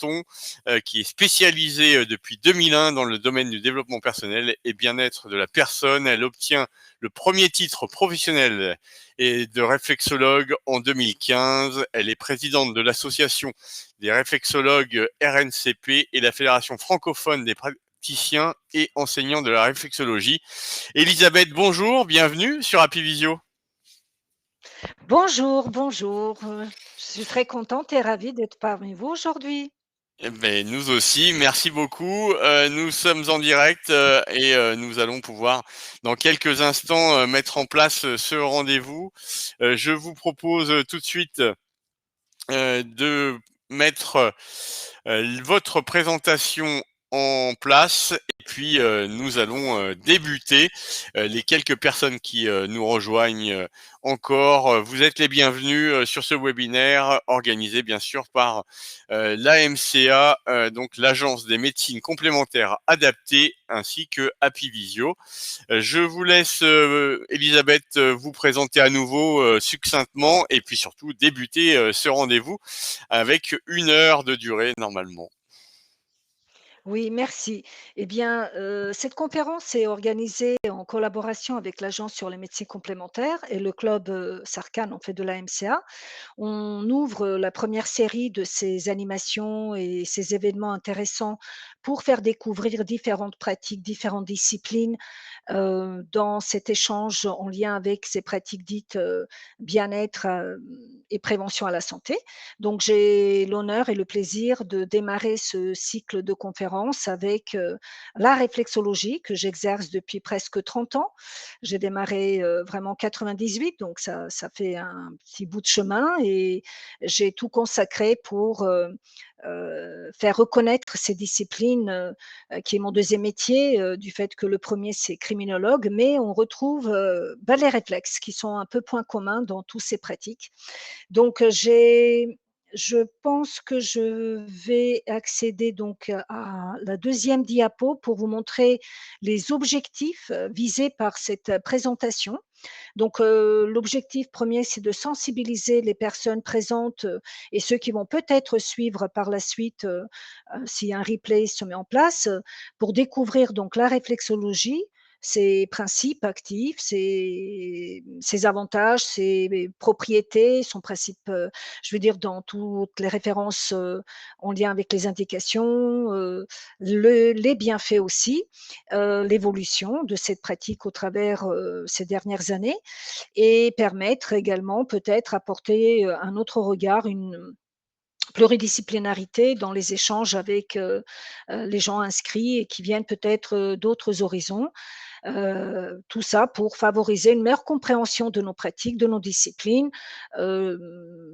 Menton, qui est spécialisée depuis 2001 dans le domaine du développement personnel et bien-être de la personne. Elle obtient le premier titre professionnel et de réflexologue en 2015. Elle est présidente de l'association des réflexologues RNCP et la Fédération francophone des praticiens et enseignants de la réflexologie. Elisabeth, bonjour, bienvenue sur Happy Visio. Bonjour, bonjour. Je suis très contente et ravie d'être parmi vous aujourd'hui. Eh ben, nous aussi, merci beaucoup. Nous sommes en direct et nous allons pouvoir dans quelques instants mettre en place ce rendez-vous. Je vous propose tout de suite de mettre votre présentation en place et puis nous allons débuter. Les quelques personnes qui nous rejoignent encore, vous êtes les bienvenus sur ce webinaire organisé bien sûr par l'AMCA, donc l'Agence des médecines complémentaires adaptées, ainsi que Happy Visio. Je vous laisse, Elisabeth, vous présenter à nouveau succinctement et puis surtout débuter ce rendez-vous avec 1 heure de durée normalement. Oui, merci. Eh bien, cette conférence est organisée en collaboration avec l'Agence sur les médecines complémentaires et le club, Sarkane, en fait, de la MCA. On ouvre la première série de ces animations et ces événements intéressants pour faire découvrir différentes pratiques, différentes disciplines, dans cet échange en lien avec ces pratiques dites, bien-être, et prévention à la santé. Donc j'ai l'honneur et le plaisir de démarrer ce cycle de conférences avec, la réflexologie que j'exerce depuis presque 30 ans. J'ai démarré, vraiment en 98, donc ça fait un petit bout de chemin et j'ai tout consacré pour, faire reconnaître ces disciplines, qui est mon deuxième métier, du fait que le premier c'est criminologue, mais on retrouve, les réflexes qui sont un peu point commun dans tous ces pratiques. Donc, je pense que je vais accéder donc à la deuxième diapo pour vous montrer les objectifs, visés par cette, présentation. Donc, l'objectif premier, c'est de sensibiliser les personnes présentes, et ceux qui vont peut-être suivre par la suite, si un replay se met en place, pour découvrir donc la réflexologie, ses principes actifs, ses avantages, ses propriétés, son principe, je veux dire dans toutes les références, en lien avec les indications, les bienfaits aussi, l'évolution de cette pratique au travers, ces dernières années et permettre également peut-être apporter, un autre regard, une pluridisciplinarité dans les échanges avec, les gens inscrits et qui viennent peut-être, d'autres horizons. Tout ça pour favoriser une meilleure compréhension de nos pratiques, de nos disciplines, hem,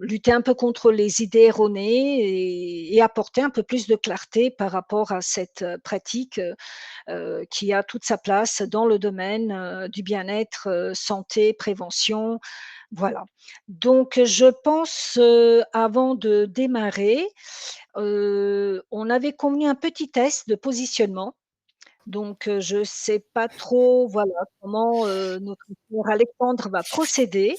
lutter un peu contre les idées erronées et apporter un peu plus de clarté par rapport à cette, pratique, qui a toute sa place dans le domaine, du bien-être, santé, prévention, voilà. Donc je pense, avant de démarrer, on avait convenu un petit test de positionnement. Donc je ne sais pas trop, voilà, comment, notre cher Alexandre va procéder.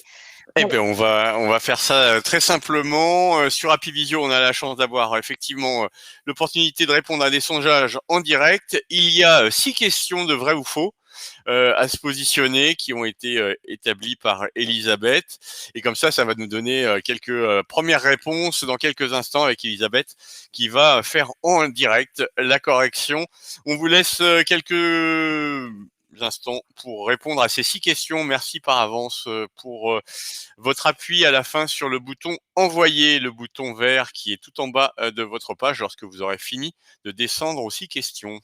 Eh Voilà. ben, on va faire ça très simplement. Sur Happy Visio, on a la chance d'avoir effectivement l'opportunité de répondre à des sondages en direct. Il y a 6 questions de vrai ou faux à se positionner qui ont été établies par Elisabeth. Et comme ça va nous donner quelques premières réponses dans quelques instants avec Elisabeth qui va faire en direct la correction. On vous laisse quelques instants pour répondre à ces 6 questions. Merci par avance pour votre appui à la fin sur le bouton envoyer, le bouton vert qui est tout en bas de votre page lorsque vous aurez fini de descendre aux 6 questions.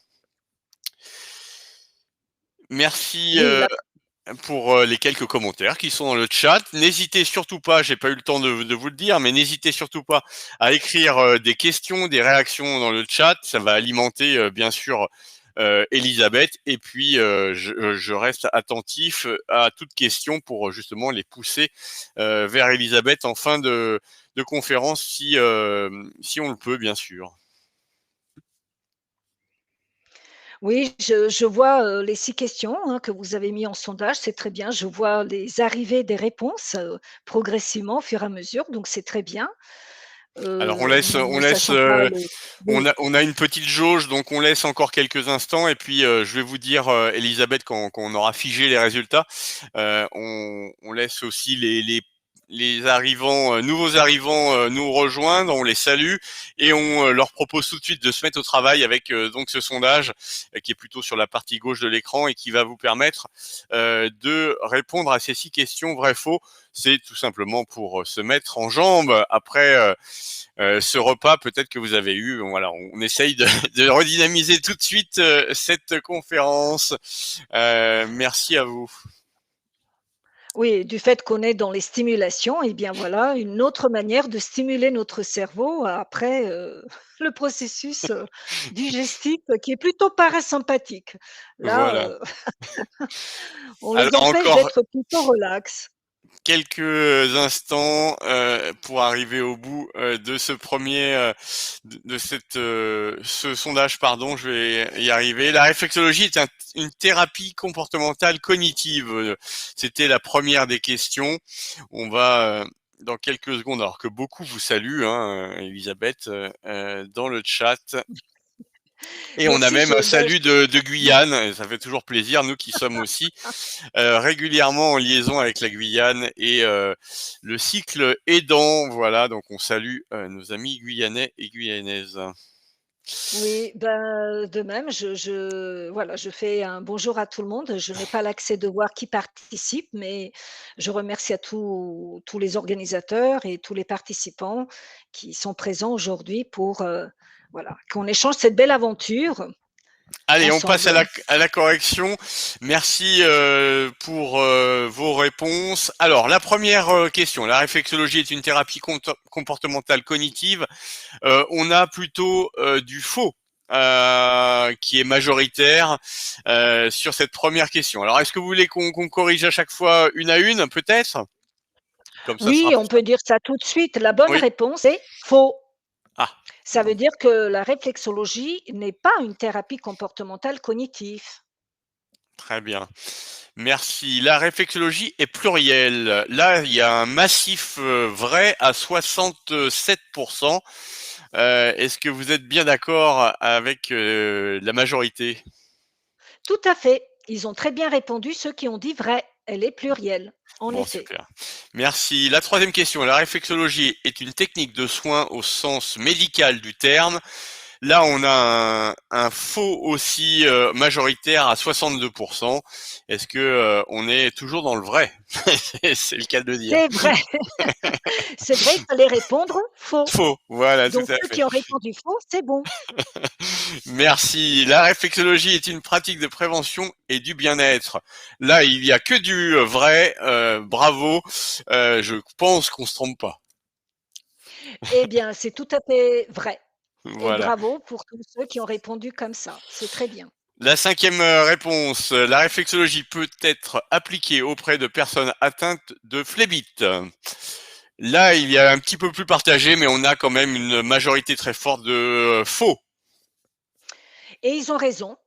Merci Oui, là pour les quelques commentaires qui sont dans le chat. N'hésitez surtout pas, j'ai pas eu le temps de vous le dire, mais n'hésitez surtout pas à écrire des questions, des réactions dans le chat. Ça va alimenter bien sûr Elisabeth. Et puis je reste attentif à toutes questions pour justement les pousser vers Elisabeth en fin de conférence si on le peut, bien sûr. oui, je vois, les 6 questions, hein, que vous avez mis en sondage, c'est très bien. Je vois les arrivées des réponses, progressivement au fur et à mesure, donc c'est très bien. Alors ne sachant pas le oui. on a une petite jauge, donc on laisse encore quelques instants et puis, je vais vous dire, Élisabeth, quand on aura figé les résultats, on laisse aussi les arrivants, nouveaux arrivants, nous rejoindre, on les salue et on, leur propose tout de suite de se mettre au travail avec, donc ce sondage, qui est plutôt sur la partie gauche de l'écran et qui va vous permettre, de répondre à ces 6 questions vrai-faux. C'est tout simplement pour, se mettre en jambes après, ce repas peut-être que vous avez eu. Voilà, on essaye de redynamiser tout de suite cette conférence. Merci à vous. Oui, du fait qu'on est dans les stimulations et bien voilà, une autre manière de stimuler notre cerveau après, le processus, digestif qui est plutôt parasympathique. Là, Voilà. on Alors les empêche encore d'être plutôt relax. quelques instants pour arriver au bout de ce premier de cette ce sondage, pardon, je vais y arriver. La réflexologie est une thérapie comportementale cognitive. C'était la première des questions. On va dans quelques secondes, alors que beaucoup vous saluent, hein, Elisabeth, dans le chat. Et on a Merci, même un bah, salut de Guyane, et ça fait toujours plaisir, nous qui sommes aussi régulièrement en liaison avec la Guyane et le cycle aidant. Voilà, donc on salue nos amis guyanais et guyanaises. oui, ben, de même, voilà, je fais un bonjour à tout le monde. Je n'ai pas l'accès de voir qui participe, mais je remercie à tous les organisateurs et tous les participants qui sont présents aujourd'hui pour, voilà, qu'on échange cette belle aventure Allez, on passe ensemble. à la correction. Merci pour vos réponses. Alors, la première question, la réflexologie est une thérapie comportementale cognitive. On a plutôt du faux qui est majoritaire sur cette première question. Alors, est-ce que vous voulez qu'on corrige à chaque fois une à une, peut-être? Comme ça sera Oui, plus on peut simple. dire ça tout de suite. La bonne Oui. réponse est faux. Ah, Ça veut dire que la réflexologie n'est pas une thérapie comportementale cognitive. très bien. Merci. La réflexologie est plurielle. Là, il y a un massif vrai à 67%. Est-ce que vous êtes bien d'accord avec la majorité? Tout à fait. Ils ont très bien répondu, ceux qui ont dit vrai. Elle est plurielle, en Bon, effet. super. Merci. La troisième question. La réflexologie est une technique de soin au sens médical du terme. Là, on a un faux aussi majoritaire à 62%. Est-ce que on est toujours dans le vrai? C'est le cas de le dire. C'est vrai, c'est vrai, il fallait répondre faux. Faux, voilà, tout Donc à ceux fait. qui ont répondu faux, c'est bon. Merci. La réflexologie est une pratique de prévention et du bien-être. Là, il y a que du vrai. Bravo. Je pense qu'on se trompe pas. Eh bien, c'est tout à fait vrai et Voilà. bravo pour tous ceux qui ont répondu comme ça. C'est très bien. La cinquième réponse. La réflexologie peut être appliquée auprès de personnes atteintes de phlébite. Là, il y a un petit peu plus partagé, mais on a quand même une majorité très forte de faux. Et ils ont raison,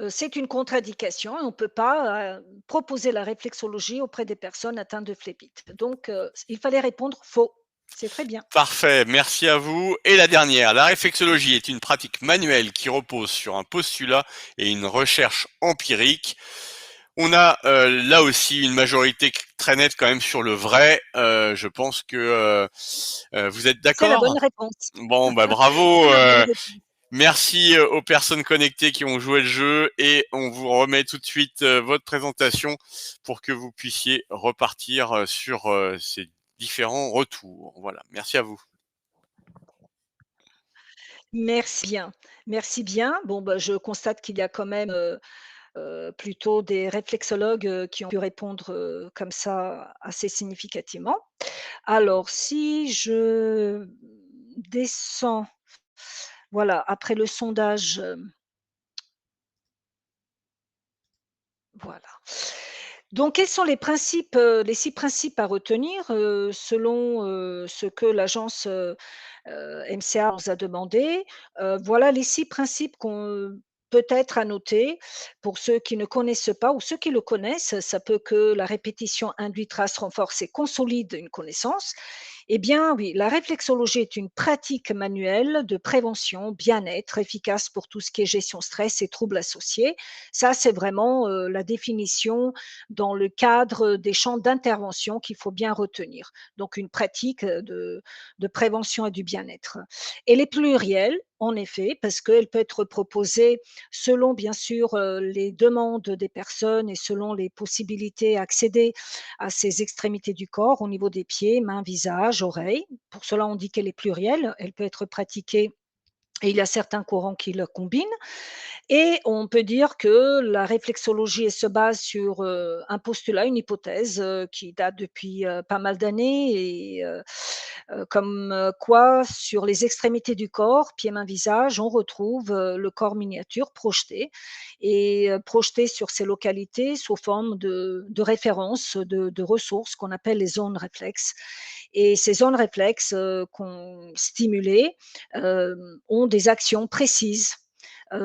c'est une contre-indication et on ne peut pas, proposer la réflexologie auprès des personnes atteintes de phlébite. Donc il fallait répondre faux. C'est très bien. Parfait, merci à vous. Et la dernière, la réflexologie est une pratique manuelle qui repose sur un postulat et une recherche empirique. On a là aussi une majorité très nette quand même sur le vrai. Je pense que vous êtes C'est la d'accord? bonne réponse. Bon, bah bravo. C'est la bonne réponse. Merci aux personnes connectées qui ont joué le jeu et on vous remet tout de suite votre présentation pour que vous puissiez repartir sur ces différents retours. Voilà, merci à vous. Merci bien, merci bien. Bon, bah, je constate qu'il y a quand même, plutôt des réflexologues, qui ont pu répondre, comme ça assez significativement. Alors si je descends, voilà, après le sondage, voilà. Donc quels sont les principes, les 6 principes à retenir, selon, ce que l'agence, MCA nous a demandé? Voilà les 6 principes peut-être à noter, pour ceux qui ne connaissent pas ou ceux qui le connaissent, ça peut que la répétition induit trace, renforce et consolide une connaissance. Eh bien, oui, la réflexologie est une pratique manuelle de prévention, bien-être, efficace pour tout ce qui est gestion stress et troubles associés. Ça, c'est vraiment la définition dans le cadre des champs d'intervention qu'il faut bien retenir. Donc, une pratique de prévention et du bien-être. Elle est plurielle, en effet, parce qu'elle peut être proposée selon, bien sûr, les demandes des personnes et selon les possibilités à accéder à ces extrémités du corps au niveau des pieds, mains, visage, oreilles. Pour cela, on dit qu'elle est plurielle. Elle peut être pratiquée et il y a certains courants qui le combinent. Et on peut dire que la réflexologie, elle se base sur, un postulat, une hypothèse, qui date depuis, pas mal d'années et comme, quoi sur les extrémités du corps, pieds, mains, visage, on retrouve, le corps miniature projeté et projeté sur ces localités sous forme de références, de ressources qu'on appelle les zones réflexes et ces zones réflexes, qu'on stimulées, ont des actions précises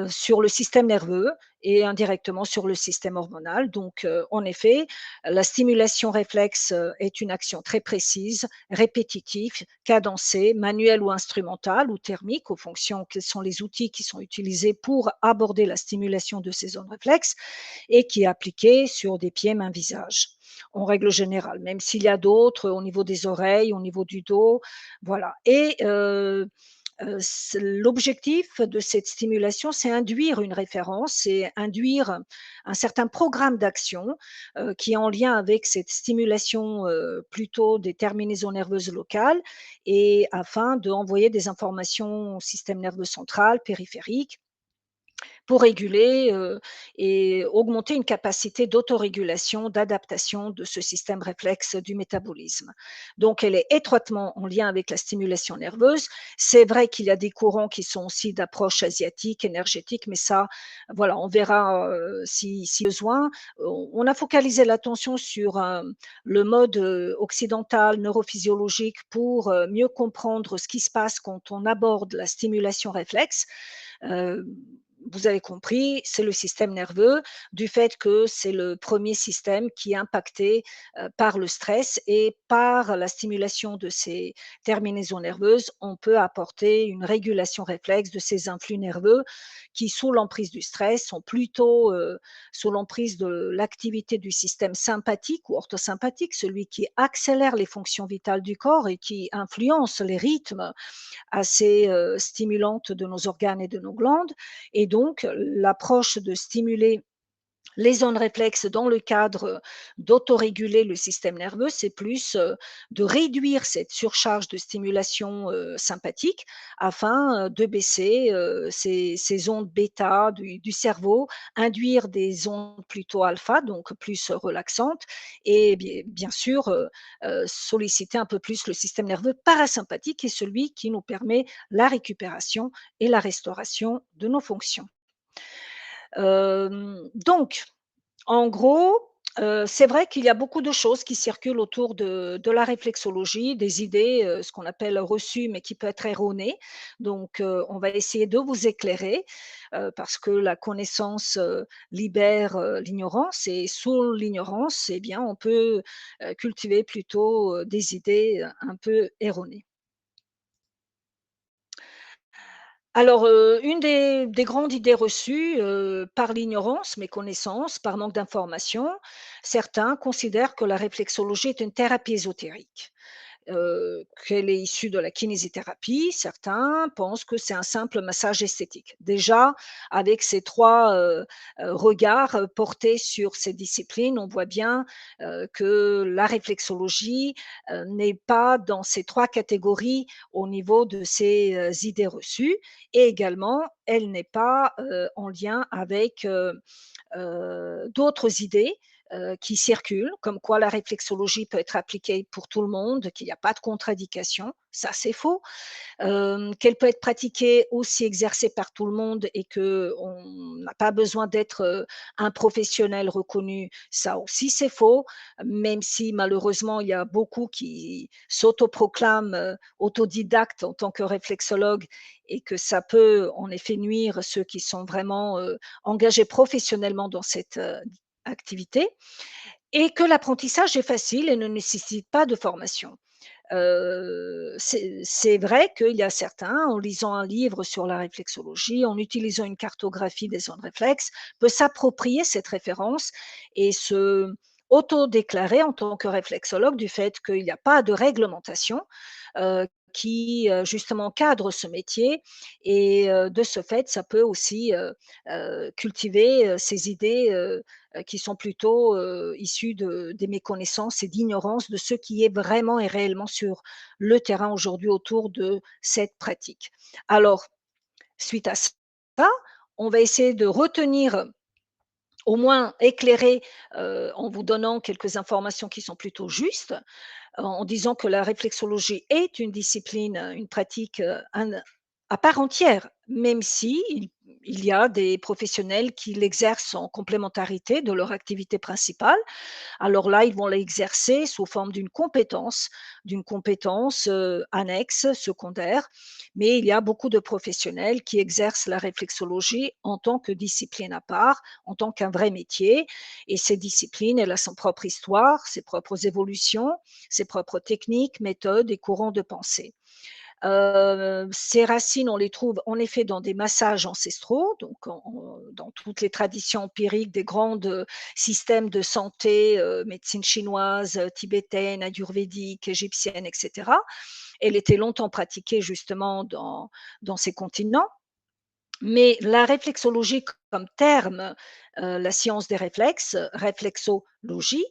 sur le système nerveux et indirectement sur le système hormonal. Donc, en effet, la stimulation réflexe est une action très précise, répétitive, cadencée, manuelle ou instrumentale ou thermique, aux fonctions quels sont les outils qui sont utilisés pour aborder la stimulation de ces zones réflexes et qui est appliquée sur des pieds, mains, visage. En règle générale, même s'il y a d'autres au niveau des oreilles, au niveau du dos, voilà. Et l'objectif de cette stimulation, c'est induire une référence, c'est induire un certain programme d'action qui est en lien avec cette stimulation plutôt des terminaisons nerveuses locales et afin d'envoyer des informations au système nerveux central, périphérique pour réguler et augmenter une capacité d'autorégulation, d'adaptation de ce système réflexe du métabolisme. Donc, elle est étroitement en lien avec la stimulation nerveuse. C'est vrai qu'il y a des courants qui sont aussi d'approche asiatique, énergétique, mais ça, voilà, on verra si besoin. On a focalisé l'attention sur le mode occidental, neurophysiologique, pour mieux comprendre ce qui se passe quand on aborde la stimulation réflexe. Euh, vous avez compris, c'est le système nerveux, du fait que c'est le premier système qui est impacté par le stress et par la stimulation de ces terminaisons nerveuses, on peut apporter une régulation réflexe de ces influx nerveux qui, sous l'emprise du stress, sont plutôt sous l'emprise de l'activité du système sympathique ou orthosympathique, celui qui accélère les fonctions vitales du corps et qui influence les rythmes assez stimulantes de nos organes et de nos glandes. Et donc, l'approche de stimuler les zones réflexes dans le cadre d'autoréguler le système nerveux, c'est plus de réduire cette surcharge de stimulation sympathique afin de baisser ces ondes bêta du cerveau, induire des ondes plutôt alpha, donc plus relaxantes, et bien sûr solliciter un peu plus le système nerveux parasympathique, qui est celui qui nous permet la récupération et la restauration de nos fonctions. Donc, en gros, c'est vrai qu'il y a beaucoup de choses qui circulent autour de la réflexologie, des idées, ce qu'on appelle reçues, mais qui peut être erronées. Donc, on va essayer de vous éclairer, parce que la connaissance, libère, l'ignorance et sous l'ignorance, eh bien, on peut, cultiver plutôt, des idées, un peu erronées. Alors, une des grandes idées reçues, par l'ignorance, méconnaissance, par manque d'information, certains considèrent que la réflexologie est une thérapie ésotérique, qu'elle est issue de la kinésithérapie. Certains pensent que c'est un simple massage esthétique. Déjà, avec ces 3 regards, portés sur ces disciplines, on voit bien, que la réflexologie, n'est pas dans ces 3 catégories au niveau de ces, idées reçues et également, elle n'est pas, en lien avec, d'autres idées, qui circulent, comme quoi la réflexologie peut être appliquée pour tout le monde, qu'il n'y a pas de contre-indication. Ça, c'est faux. Qu'elle peut être pratiquée, aussi exercée par tout le monde et qu'on n'a pas besoin d'être, un professionnel reconnu, ça aussi c'est faux, même si malheureusement il y a beaucoup qui s'autoproclament, autodidactes en tant que réflexologues et que ça peut en effet nuire ceux qui sont vraiment, engagés professionnellement dans cette, activité et que l'apprentissage est facile et ne nécessite pas de formation. C'est vrai qu'il y a certains, en lisant un livre sur la réflexologie, en utilisant une cartographie des zones réflexes, peut s'approprier cette référence et se auto-déclarer en tant que réflexologue du fait qu'il n'y a pas de réglementation, qui, justement cadre ce métier et de ce fait, ça peut aussi, cultiver, ces idées, qui sont plutôt, issues des méconnaissances et d'ignorance de ce qui est vraiment et réellement sur le terrain aujourd'hui autour de cette pratique. Alors, suite à ça, on va essayer de retenir, au moins éclairer, en vous donnant quelques informations qui sont plutôt justes, en disant que la réflexologie est une discipline, une pratique, à part entière, même si il y a des professionnels qui l'exercent en complémentarité de leur activité principale. Alors là, ils vont l'exercer sous forme d'une compétence, annexe, secondaire. Mais il y a beaucoup de professionnels qui exercent la réflexologie en tant que discipline à part, en tant qu'un vrai métier. Et cette discipline, elle a son propre histoire, ses propres évolutions, ses propres techniques, méthodes et courants de pensée. Ces racines, on les trouve en effet dans des massages ancestraux, donc dans toutes les traditions empiriques des grandes, systèmes de santé, médecine chinoise, tibétaine, ayurvédique, égyptienne et cetera. Elle était longtemps pratiquée justement dans ces continents. Mais la réflexologie comme terme, la science des réflexes, réflexologie,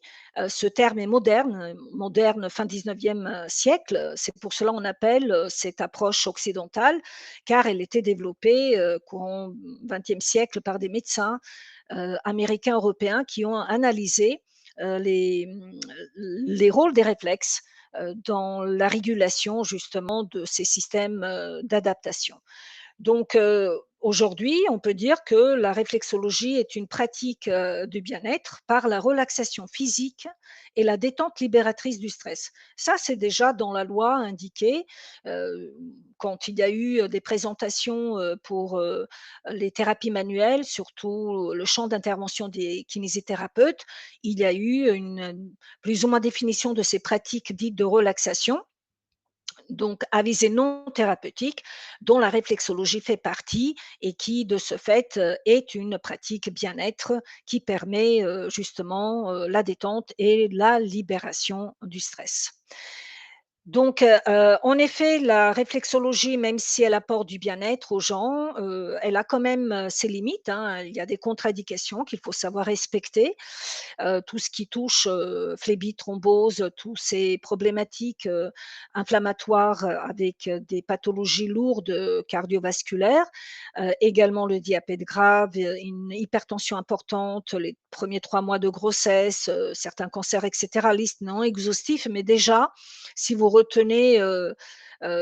ce terme est moderne, moderne fin 19e siècle. C'est pour cela on appelle, cette approche occidentale, car elle était développée, courant 20e siècle par des médecins, américains, européens qui ont analysé, les rôles des réflexes, dans la régulation justement de ces systèmes, d'adaptation. Donc, aujourd'hui, on peut dire que la réflexologie est une pratique, du bien-être par la relaxation physique et la détente libératrice du stress. Ça, c'est déjà dans la loi indiqué, heu, quand il y a eu, des présentations, pour, les thérapies manuelles, surtout le champ d'intervention des kinésithérapeutes, il y a eu plus ou moins définition de ces pratiques dites de relaxation donc à visée non thérapeutique, dont la réflexologie fait partie et qui, de ce fait, est une pratique bien-être qui permet, justement, la détente et la libération du stress. Donc, en effet, la réflexologie, même si elle apporte du bien-être aux gens, elle a quand même, ses limites, hein. Il y a des contre-indications qu'il faut savoir respecter. Tout ce qui touche, phlébite, thrombose, tous ces problématiques, inflammatoires, avec, des pathologies lourdes, cardiovasculaires, également le diabète grave, une hypertension importante, les premiers 3 mois de grossesse, certains cancers et cetera. Liste non exhaustive, mais déjà, si vous retenez,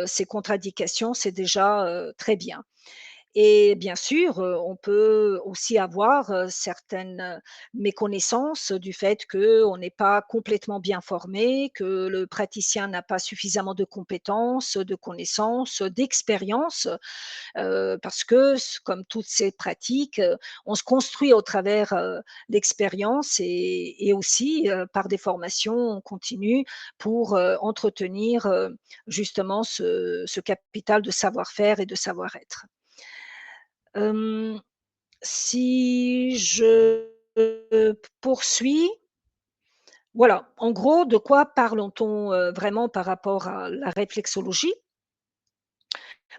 ces contre-indications, c'est déjà, très bien. Et bien sûr, on peut aussi avoir, certaines, méconnaissances du fait qu'on n'est pas complètement bien formé, que le praticien n'a pas suffisamment de compétences, de connaissances, d'expérience, parce que comme toutes ces pratiques, on se construit au travers, l'expérience et aussi, par des formations continues pour, entretenir, justement ce capital de savoir-faire et de savoir-être. Hem, si je poursuis, voilà, en gros, de quoi parlons-on, vraiment par rapport à la réflexologie?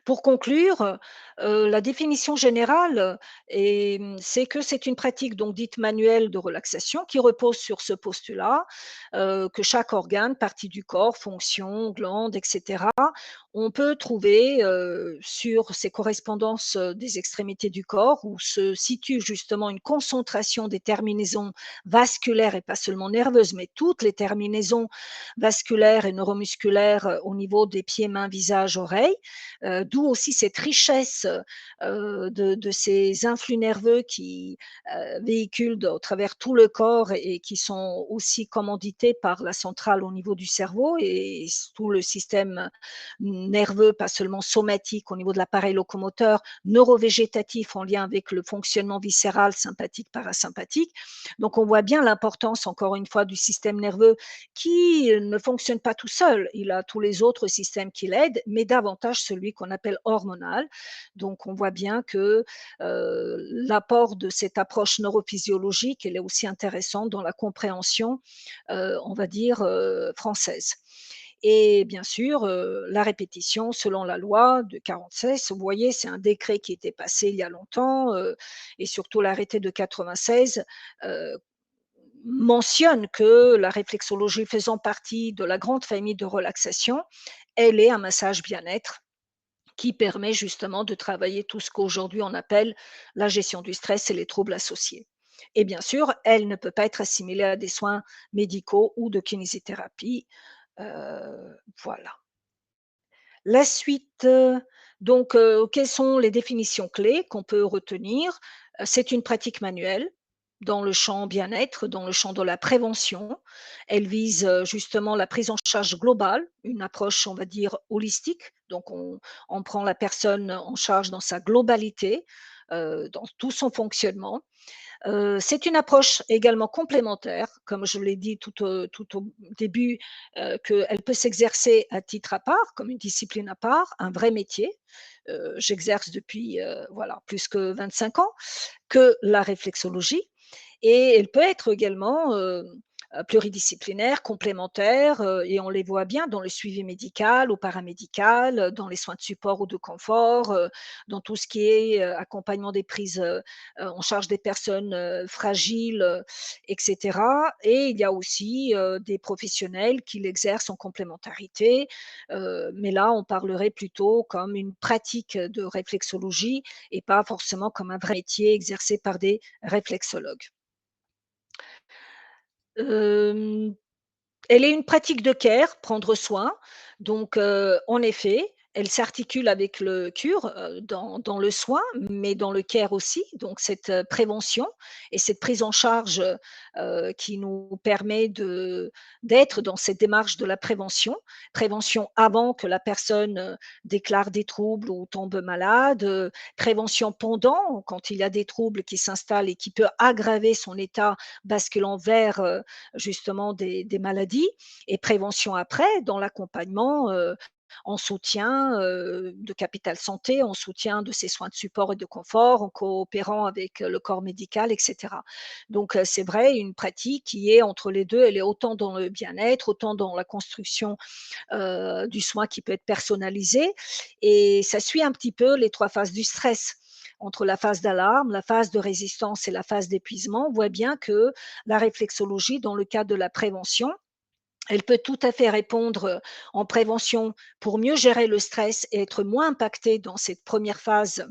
Pour conclure, la définition générale c'est que c'est une pratique donc dite manuelle de relaxation qui repose sur ce postulat, que chaque organe, partie du corps, fonction, glande et cetera, on peut trouver sur ces correspondances des extrémités du corps où se situe justement une concentration des terminaisons vasculaires et pas seulement nerveuses, mais toutes les terminaisons vasculaires et neuromusculaires au niveau des pieds, mains, visage, oreilles, d'où aussi cette richesse de ces influx nerveux qui véhiculent au travers tout le corps et qui sont aussi commandités par la centrale au niveau du cerveau et tout le système nerveux, pas seulement somatique au niveau de l'appareil locomoteur, neurovégétatif en lien avec le fonctionnement viscéral, sympathique, parasympathique. Donc on voit bien l'importance, encore une fois, du système nerveux qui ne fonctionne pas tout seul. Il a tous les autres systèmes qui l'aident, mais davantage celui qu'on appelle hormonal. Donc on voit bien que l'apport de cette approche neurophysiologique, elle est aussi intéressante dans la compréhension, on va dire, française. Et bien sûr, la répétition selon la loi de 46, vous voyez, c'est un décret qui était passé il y a longtemps, et surtout l'arrêté de 96, heu, mentionne que la réflexologie faisant partie de la grande famille de relaxation, elle est un massage bien-être qui permet justement de travailler tout ce qu'aujourd'hui on appelle la gestion du stress et les troubles associés. Et bien sûr, elle ne peut pas être assimilée à des soins médicaux ou de kinésithérapie. Voilà. La suite, donc quelles sont les définitions clés qu'on peut retenir? C'est une pratique manuelle dans le champ bien-être, dans le champ de la prévention. Elle vise, justement la prise en charge globale, une approche, on va dire, holistique. Donc on prend la personne en charge dans sa globalité, dans tout son fonctionnement. C'est une approche également complémentaire, comme je l'ai dit tout au début, qu'elle peut s'exercer à titre à part, comme une discipline à part, un vrai métier. J'exerce depuis, voilà, plus que 25 ans, que la réflexologie et elle peut être également, pluridisciplinaire, complémentaire, et on les voit bien dans le suivi médical ou paramédical, dans les soins de support ou de confort, dans tout ce qui est, accompagnement des prises, en charge des personnes, fragiles, et cetera et il y a aussi, des professionnels qui l'exercent en complémentarité, mais là, on parlerait plutôt comme une pratique de réflexologie et pas forcément comme un vrai métier exercé par des réflexologues. Hem, Elle est une pratique de care, prendre soin. Donc, en effet, elle s'articule avec le cure, dans le soin, mais dans le care aussi. Donc cette, prévention et cette prise en charge, qui nous permet d'être dans cette démarche de la prévention. Prévention avant que la personne, déclare des troubles ou tombe malade, prévention pendant, quand il y a des troubles qui s'installent et qui peut aggraver son état basculant vers, justement des maladies et prévention après dans l'accompagnement, en soutien, de capital santé, en soutien de ces soins de support et de confort, en coopérant avec, le corps médical et cetera. Donc, c'est vrai, une pratique qui est entre les 2. Elle est autant dans le bien-être, autant dans la construction, du soin qui peut être personnalisé et ça suit un petit peu les 3 phases du stress. Entre la phase d'alarme, la phase de résistance et la phase d'épuisement, on voit bien que la réflexologie, dans le cadre de la prévention, elle peut tout à fait répondre, en prévention pour mieux gérer le stress et être moins impacté dans cette première phase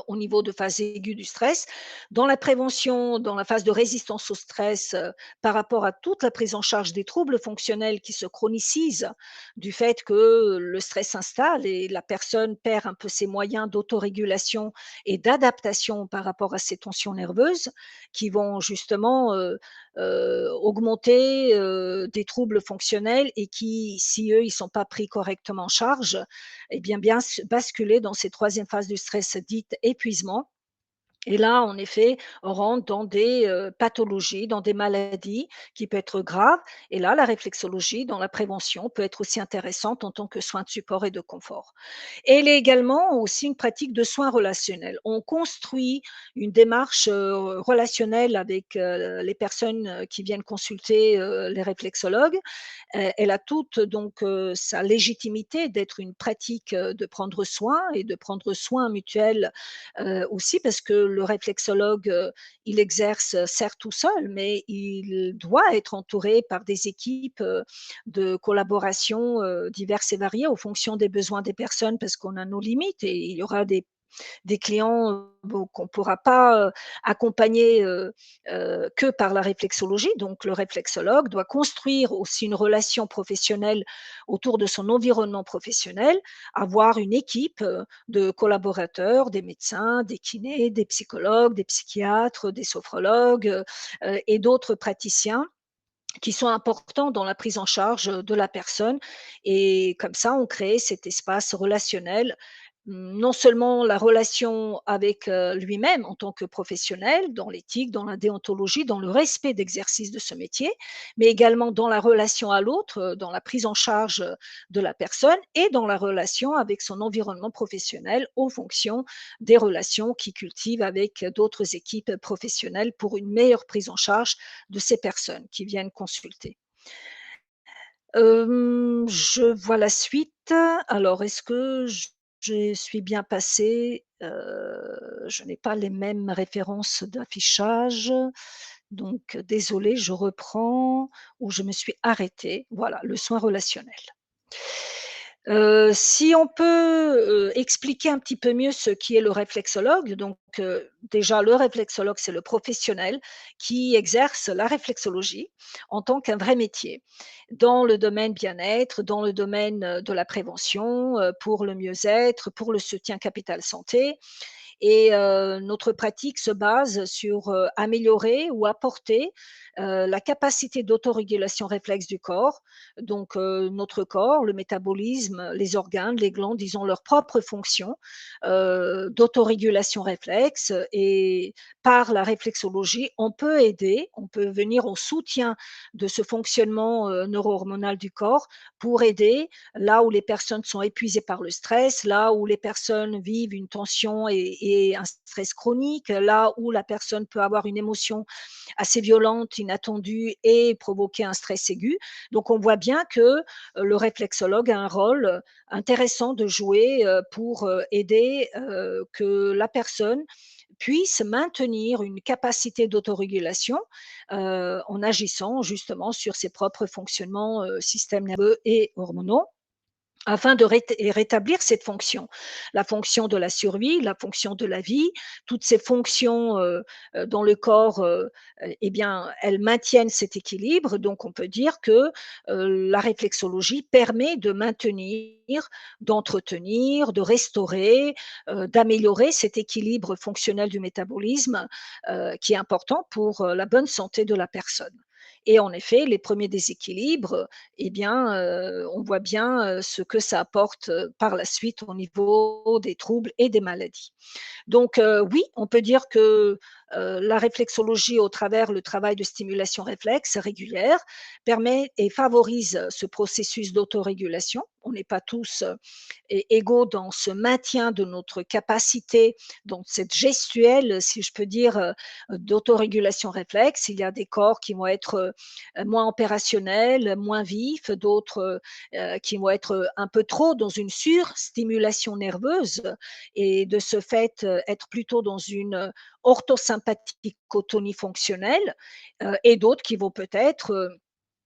au niveau de phase aiguë du stress. Dans la prévention, dans la phase de résistance au stress, par rapport à toute la prise en charge des troubles fonctionnels qui se chronicisent du fait que le stress s'installe et la personne perd un peu ses moyens d'autorégulation et d'adaptation par rapport à ces tensions nerveuses qui vont justement, augmenter, des troubles fonctionnels et qui, si eux, ils sont pas pris correctement en charge, et bien basculer dans ces troisième phases du stress dite épuisement et là, en effet, on rentre dans des, pathologies, dans des maladies qui peuvent être graves et là, la réflexologie dans la prévention peut être aussi intéressante en tant que soin de support et de confort. Et elle est également aussi une pratique de soins relationnels. On construit une démarche, relationnelle avec, les personnes, qui viennent consulter, les réflexologues. Elle a toute donc, sa légitimité d'être une pratique, de prendre soin et de prendre soin mutuel, aussi parce que le réflexologue, il exerce certes tout seul, mais il doit être entouré par des équipes de collaboration diverses et variées en fonction des besoins des personnes, parce qu'on a nos limites et il y aura des clients bon, qu'on ne pourra pas accompagner que par la réflexologie. Donc, le réflexologue doit construire aussi une relation professionnelle autour de son environnement professionnel, avoir une équipe de collaborateurs, des médecins, des kinés, des psychologues, des psychiatres, des sophrologues et d'autres praticiens qui sont importants dans la prise en charge de la personne. Et comme ça, on crée cet espace relationnel, non seulement la relation avec lui-même en tant que professionnel, dans l'éthique, dans la déontologie, dans le respect d'exercice de ce métier, mais également dans la relation à l'autre, dans la prise en charge de la personne et dans la relation avec son environnement professionnel aux fonctions des relations qu'il cultive avec d'autres équipes professionnelles pour une meilleure prise en charge de ces personnes qui viennent consulter. Je vois la suite. Alors, est-ce que je suis bien passée? Je n'ai pas les mêmes références d'affichage, donc désolée, je reprends où je me suis arrêtée. Voilà, le soin relationnel. Si on peut, expliquer un petit peu mieux ce qui est le réflexologue, donc déjà le réflexologue, c'est le professionnel qui exerce la réflexologie en tant qu'un vrai métier, dans le domaine bien-être, dans le domaine, de la prévention, pour le mieux-être, pour le soutien capital santé. Et notre pratique se base sur, améliorer ou apporter, la capacité d'autorégulation réflexe du corps. Donc notre corps, le métabolisme, les organes, les glandes, ils ont leurs propres fonctions, d'autorégulation réflexe et par la réflexologie, on peut aider, on peut venir au soutien de ce fonctionnement, neuro-hormonal du corps pour aider là où les personnes sont épuisées par le stress, là où les personnes vivent une tension et un stress chronique, là où la personne peut avoir une émotion assez violente, inattendue et provoquer un stress aigu. Donc on voit bien que le réflexologue a un rôle intéressant de jouer pour aider que la personne puisse maintenir une capacité d'autorégulation en agissant justement sur ses propres fonctionnements, système nerveux et hormonaux afin de rétablir cette fonction. La fonction de la survie, la fonction de la vie, toutes ces fonctions, dans le corps, eh bien, elles maintiennent cet équilibre. Donc on peut dire que, la réflexologie permet de maintenir, d'entretenir, de restaurer, d'améliorer cet équilibre fonctionnel du métabolisme, qui est important pour, la bonne santé de la personne. Et en effet, les premiers déséquilibres, eh bien, on voit bien, ce que ça apporte, par la suite au niveau des troubles et des maladies. Donc oui, on peut dire que, la réflexologie au travers le travail de stimulation réflexe régulière permet et favorise ce processus d'autorégulation. On n'est pas tous, égaux dans ce maintien de notre capacité, dans cette gestuelle, si je peux dire, d'autorégulation réflexe. Il y a des corps qui vont être, moins opérationnels, moins vifs, d'autres, qui vont être, un peu trop dans une surstimulation nerveuse et de ce fait, être plutôt dans une, orthosympathicotonie fonctionnelle, et d'autres qui vont peut-être,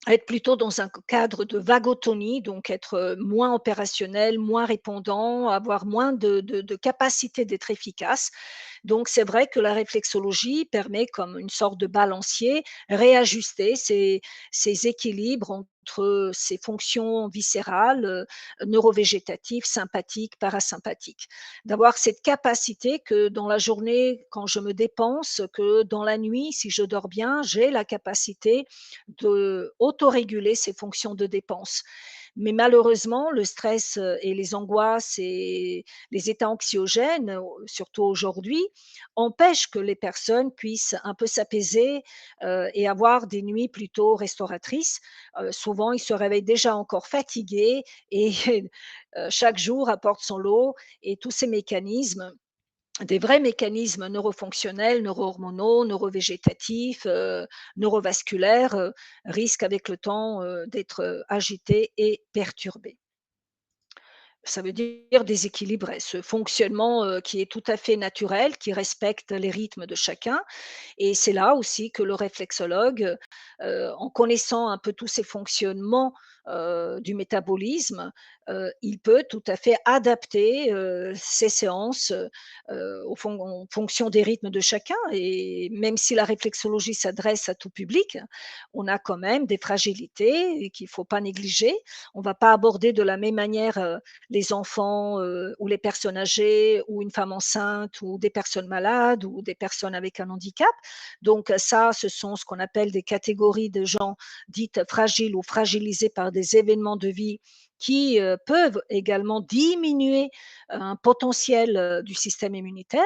être plutôt dans un cadre de vagotonie, donc être, moins opérationnel, moins répondant, avoir moins de capacité d'être efficace. Donc c'est vrai que la réflexologie permet comme une sorte de balancier, réajuster ces équilibres entre ces fonctions viscérales, neurovégétatives, sympathiques, parasympathiques. D'avoir cette capacité que dans la journée, quand je me dépense, que dans la nuit, si je dors bien, j'ai la capacité de autoréguler ces fonctions de dépense. Mais malheureusement, le stress, et les angoisses et les états anxiogènes, surtout aujourd'hui, empêchent que les personnes puissent un peu s'apaiser, et avoir des nuits plutôt restauratrices. Souvent, ils se réveillent déjà encore fatigués et chaque jour apporte son lot et tous ces mécanismes des vrais mécanismes neurofonctionnels, neurohormonaux, neurovégétatifs, neurovasculaires, risquent avec le temps, d'être, agités et perturbés. Ça veut dire déséquilibré, ce fonctionnement, qui est tout à fait naturel, qui respecte les rythmes de chacun et c'est là aussi que le réflexologue, en connaissant un peu tous ces fonctionnements, du métabolisme, il peut tout à fait adapter, ses séances, en fonction des rythmes de chacun et même si la réflexologie s'adresse à tout public, on a quand même des fragilités qu'il ne faut pas négliger. On ne va pas aborder de la même manière, les enfants, ou les personnes âgées ou une femme enceinte ou des personnes malades ou des personnes avec un handicap. Donc ça, ce sont ce qu'on appelle des catégories de gens dites fragiles ou fragilisés par des événements de vie qui, peuvent également diminuer un potentiel, du système immunitaire.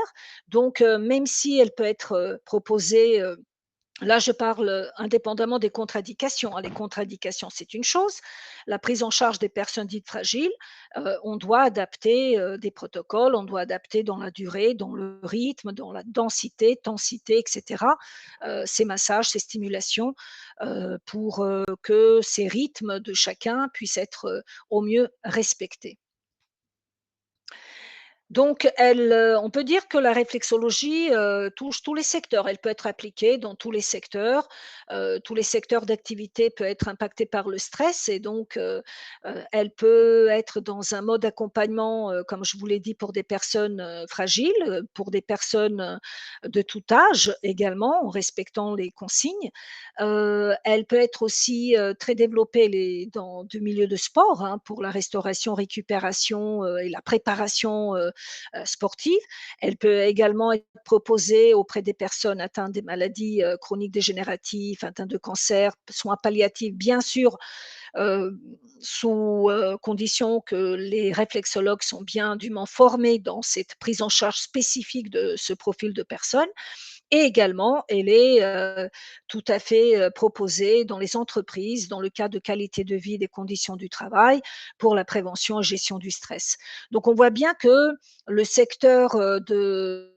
Donc même si elle peut être, proposée, là, je parle, indépendamment des contre-indications, hein. Les contre-indications, c'est une chose. La prise en charge des personnes dites fragiles, on doit adapter, des protocoles, on doit adapter dans la durée, dans le rythme, dans la densité, tensité et cetera, ces massages, ces stimulations, pour, que ces rythmes de chacun puissent être, au mieux respectés. Donc elle, on peut dire que la réflexologie, touche tous les secteurs. Elle peut être appliquée dans tous les secteurs d'activité peuvent être impactés par le stress et donc elle peut être dans un mode d'accompagnement, comme je vous l'ai dit, pour des personnes, fragiles, pour des personnes, de tout âge également, en respectant les consignes. Elle peut être aussi, très développée dans du milieu de sport, hein, pour la restauration, récupération, et la préparation, sportive. Elle peut également être proposée auprès des personnes atteintes des maladies, chroniques dégénératives, atteintes de cancer, soins palliatifs, bien sûr, heu, sous, condition que les réflexologues sont bien dûment formés dans cette prise en charge spécifique de ce profil de personnes. Et également, elle est, tout à fait, proposée dans les entreprises, dans le cadre de qualité de vie, des conditions du travail, pour la prévention et gestion du stress. Donc on voit bien que le secteur, de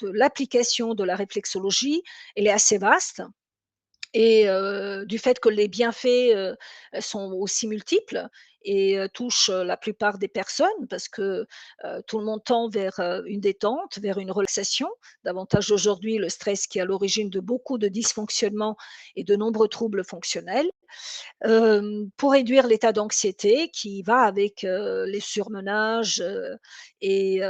l'application de la réflexologie, elle est assez vaste et du fait que les bienfaits, sont aussi multiples et touchent, la plupart des personnes parce que, tout le monde tend vers, une détente, vers une relaxation. Davantage aujourd'hui, le stress qui est à l'origine de beaucoup de dysfonctionnements et de nombreux troubles fonctionnels. Pour réduire l'état d'anxiété qui va avec, les surmenages, et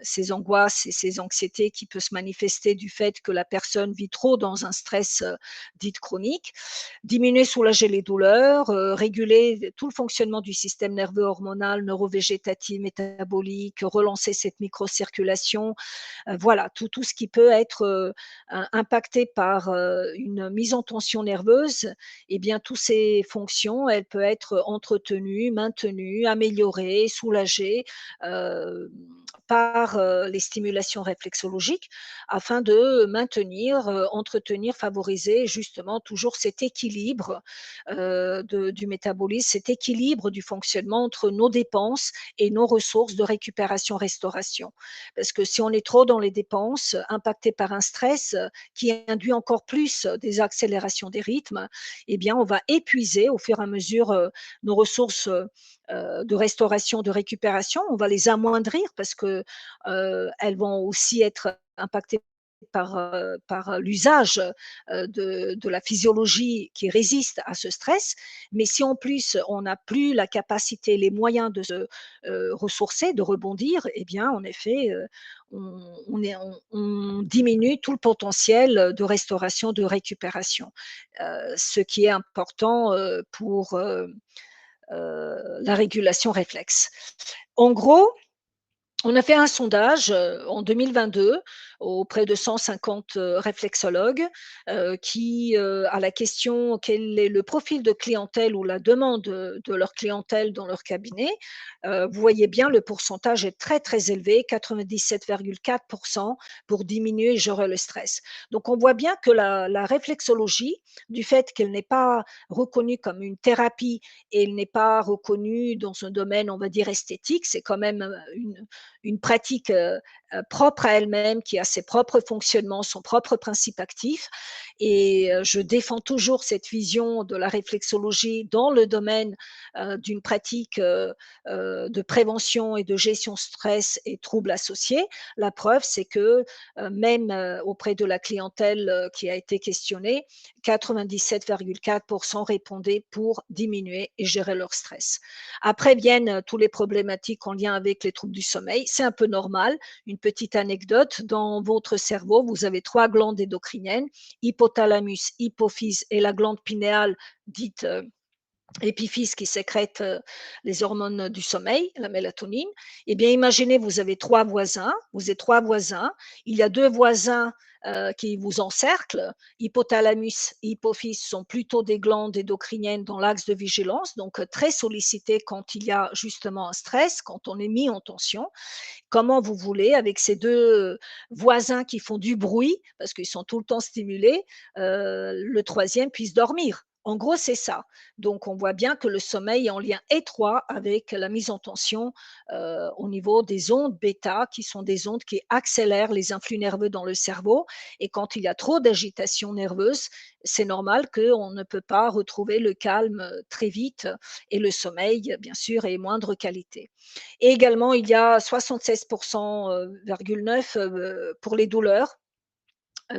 ces angoisses et ces anxiétés qui peut se manifester du fait que la personne vit trop dans un stress, dit chronique. Diminuer, soulager les douleurs, réguler tout le fonctionnement du système nerveux hormonal, neurovégétatif, métabolique, relancer cette microcirculation, voilà, tout ce qui peut être, impacté par, une mise en tension nerveuse eh bien, toutes ces fonctions, elles peuvent être entretenues, maintenues, améliorées, soulagées, heu, par, les stimulations réflexologiques afin de maintenir, entretenir, favoriser justement toujours cet équilibre, du métabolisme, cet équilibre du fonctionnement entre nos dépenses et nos ressources de récupération-restauration. Parce que si on est trop dans les dépenses, impacté par un stress, qui induit encore plus, des accélérations des rythmes, eh bien, on va épuiser au fur et à mesure, nos ressources, de restauration, de récupération. On va les amoindrir parce que, elles vont aussi être impactées par l'usage, de la physiologie qui résiste à ce stress. Mais si en plus on n'a plus la capacité, les moyens de se, ressourcer, de rebondir, eh bien en effet, on diminue tout le potentiel, de restauration, de récupération. Ce qui est important, pour, la régulation réflexe. En gros, on a fait un sondage, en 2022 auprès de 150, réflexologues, à la question: «Quel est le profil de clientèle ou la demande, de leur clientèle dans leur cabinet?» Vous voyez bien le pourcentage est très, très élevé, 97,4 pour diminuer et gérer le stress. Donc on voit bien que la réflexologie, du fait qu'elle n'est pas reconnue comme une thérapie et elle n'est pas reconnue dans un domaine, on va dire esthétique, c'est quand même, une pratique, propre à elle-même, qui a ses propres fonctionnements, son propre principe actif. Et je défends toujours cette vision de la réflexologie dans le domaine d'une pratique de prévention et de gestion stress et troubles associés. La preuve, c'est que même auprès de la clientèle qui a été questionnée, 97,4% répondaient pour diminuer et gérer leur stress. Après viennent tous les problématiques en lien avec les troubles du sommeil. C'est un peu normal. Une petite anecdote, dans votre cerveau, vous avez 3 glandes endocriniennes, hypothalamus, hypophyse et la glande pinéale dite épiphyse qui sécrète les hormones du sommeil, la mélatonine. Eh bien, imaginez, vous avez 3 voisins, vous êtes 3 voisins, il y a 2 voisins qui vous encerclent. Hypothalamus et hypophyse sont plutôt des glandes endocriniennes dans l'axe de vigilance, donc très sollicitées quand il y a justement un stress, quand on est mis en tension. Comment vous voulez, avec ces 2 voisins qui font du bruit, parce qu'ils sont tout le temps stimulés, le troisième puisse dormir. En gros, c'est ça. Donc, on voit bien que le sommeil est en lien étroit avec la mise en tension au niveau des ondes bêta, qui sont des ondes qui accélèrent les influx nerveux dans le cerveau. Et quand il y a trop d'agitation nerveuse, c'est normal qu'on ne peut pas retrouver le calme très vite et le sommeil, bien sûr, est moindre qualité. Et également, il y a 76,9 pour les douleurs,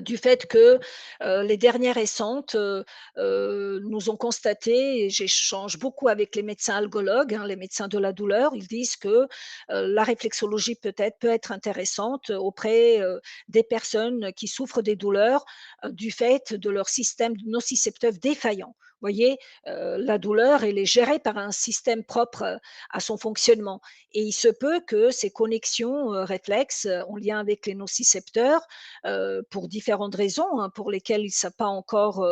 du fait que les dernières récentes nous ont constaté, et j'échange beaucoup avec les médecins algologues, hein, les médecins de la douleur, ils disent que la réflexologie peut être intéressante auprès des personnes qui souffrent des douleurs du fait de leur système nocicepteur défaillant. Vous voyez, la douleur, elle est gérée par un système propre à son fonctionnement. Et il se peut que ces connexions réflexes en lien avec les nocicepteurs pour différentes raisons, hein, pour lesquelles ils ne savent pas encore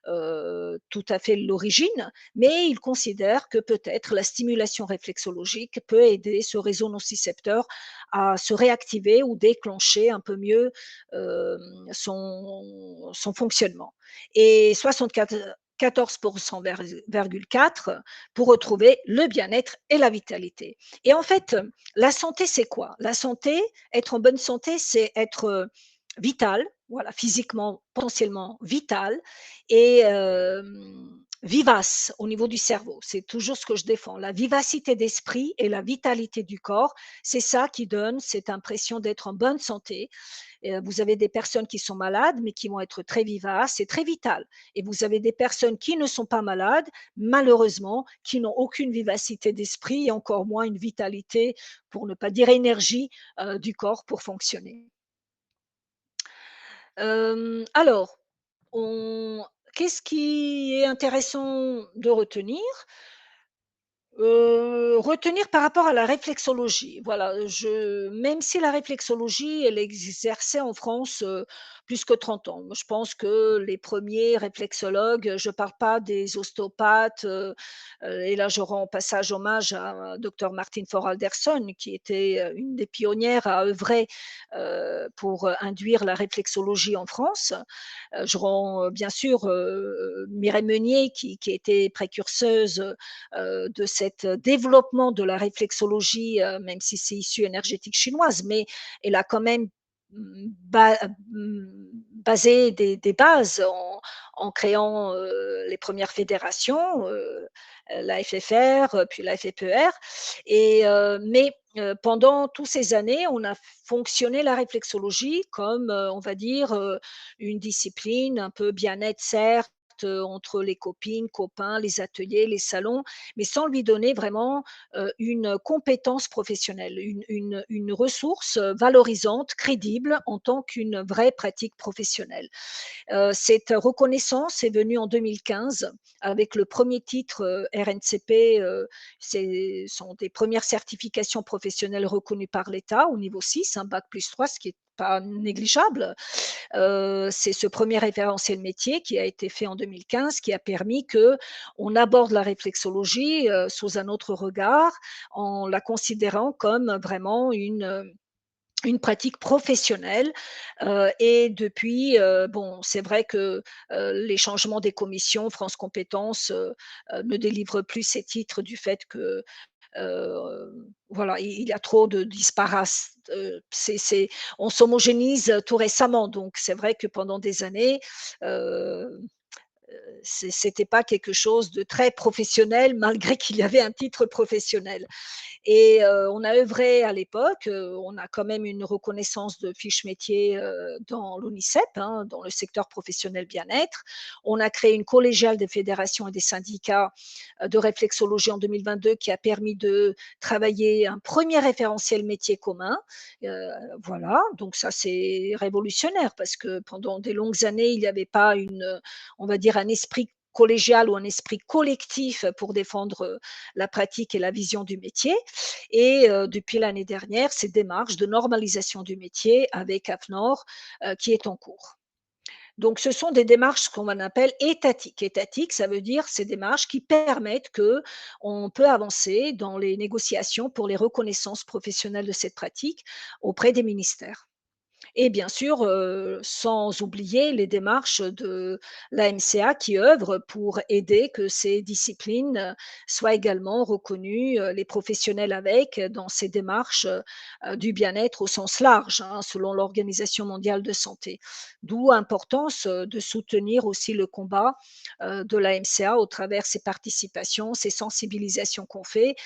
tout à fait l'origine, mais ils considèrent que peut-être la stimulation réflexologique peut aider ce réseau nocicepteur à se réactiver ou déclencher un peu mieux son fonctionnement. Et 64 14,4 pour retrouver le bien-être et la vitalité. Et en fait, la santé, c'est quoi? La santé, être en bonne santé, c'est être vital, voilà, physiquement, potentiellement vital et vivace au niveau du cerveau. C'est toujours ce que je défends. La vivacité d'esprit et la vitalité du corps, c'est ça qui donne cette impression d'être en bonne santé. Vous avez des personnes qui sont malades, mais qui vont être très vivaces et très vitales. Et vous avez des personnes qui ne sont pas malades, malheureusement, qui n'ont aucune vivacité d'esprit et encore moins une vitalité, pour ne pas dire énergie, du corps pour fonctionner. Alors, on qu'est-ce qui est intéressant de retenir? Retenir par rapport à la réflexologie, voilà, je même si la réflexologie, elle est exercée en France, plus que 30 ans. Moi, je pense que les premiers réflexologues, je parle pas des ostéopathes, et là, je rends au passage hommage à docteur Martine Fort-Alderson, qui était, une des pionnières à œuvrer, pour, induire la réflexologie en France. Je rends, bien sûr, Mireille Meunier qui a été précurseuse, de cet développement de la réflexologie, même si c'est issu énergétique chinoise, mais elle a quand même basé des bases en créant les premières fédérations, la FFR, puis la FFER. Mais pendant toutes ces années, on a fonctionné la réflexologie comme, on va dire, une discipline un peu bien-être, certes, entre les copines, copains, les ateliers, les salons, mais sans lui donner vraiment une compétence professionnelle, une ressource valorisante, crédible en tant qu'une vraie pratique professionnelle. Cette reconnaissance est venue en 2015 avec le premier titre RNCP, ce sont des premières certifications professionnelles reconnues par l'État au niveau 6, un bac plus 3, ce qui est pas négligeable. C'est ce premier référentiel métier qui a été fait en 2015 qui a permis que on aborde la réflexologie sous un autre regard, en la considérant comme vraiment une pratique professionnelle et depuis, bon, c'est vrai que, les changements des commissions, France Compétences, ne délivrent plus ces titres du fait que, voilà, il y a trop de disparates, on s'homogénise tout récemment, donc c'est vrai que pendant des années, heu c'était pas quelque chose de très professionnel malgré qu'il y avait un titre professionnel. Et on a œuvré à l'époque, on a quand même une reconnaissance de fiche métier, dans l'ONISEP, hein, dans le secteur professionnel bien-être. On a créé une collégiale des fédérations et des syndicats, de réflexologie en 2022 qui a permis de travailler un premier référentiel métier commun. Voilà, donc ça c'est révolutionnaire parce que pendant des longues années, il n'y avait pas on va dire un esprit collégial ou un esprit collectif pour défendre, la pratique et la vision du métier. Et depuis l'année dernière, cette démarche de normalisation du métier avec AFNOR, qui est en cours. Donc ce sont des démarches qu'on appelle étatiques. Étatiques, ça veut dire ces démarches qui permettent que on peut avancer dans les négociations pour les reconnaissances professionnelles de cette pratique auprès des ministères. Et bien sûr, sans oublier les démarches de la MCA qui œuvrent pour aider que ces disciplines, soient également reconnues, les professionnels avec, dans ces démarches, du bien-être au sens large, hein, selon l'Organisation mondiale de santé. D'où l'importance, de soutenir aussi le combat, de la MCA au travers ses participations, ses sensibilisations qu'on fait,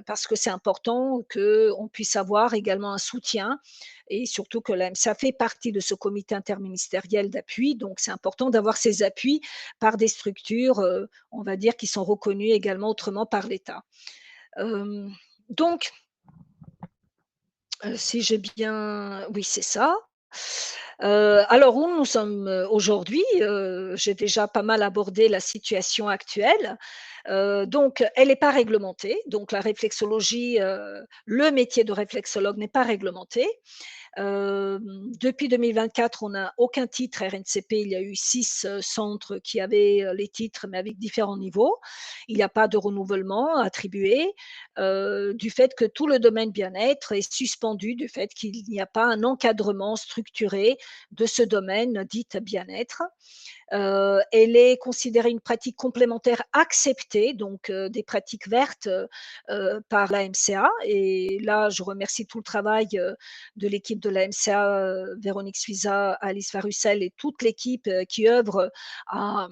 parce que c'est important qu'on puisse avoir également un soutien et surtout que la MSA fait partie de ce comité interministériel d'appui, donc c'est important d'avoir ces appuis par des structures, on va dire, qui sont reconnues également autrement par l'État. Donc, si j'ai bien oui, c'est ça. Alors où nous sommes, aujourd'hui, j'ai déjà pas mal abordé la situation actuelle. Donc elle n'est pas réglementée, donc la réflexologie, le métier de réflexologue n'est pas réglementé. Depuis 2024, on n'a aucun titre RNCP. Il y a eu 6 centres qui avaient, les titres, mais avec différents niveaux. Il n'y a pas de renouvellement attribué, du fait que tout le domaine bien-être est suspendu, du fait qu'il n'y a pas un encadrement structuré de ce domaine dit bien-être. Elle est considérée une pratique complémentaire acceptée, donc des pratiques vertes, par la MCA. Et là, je remercie tout le travail, de l'équipe de la MCA, Véronique Suiza, Alice Varussel et toute l'équipe, qui œuvre à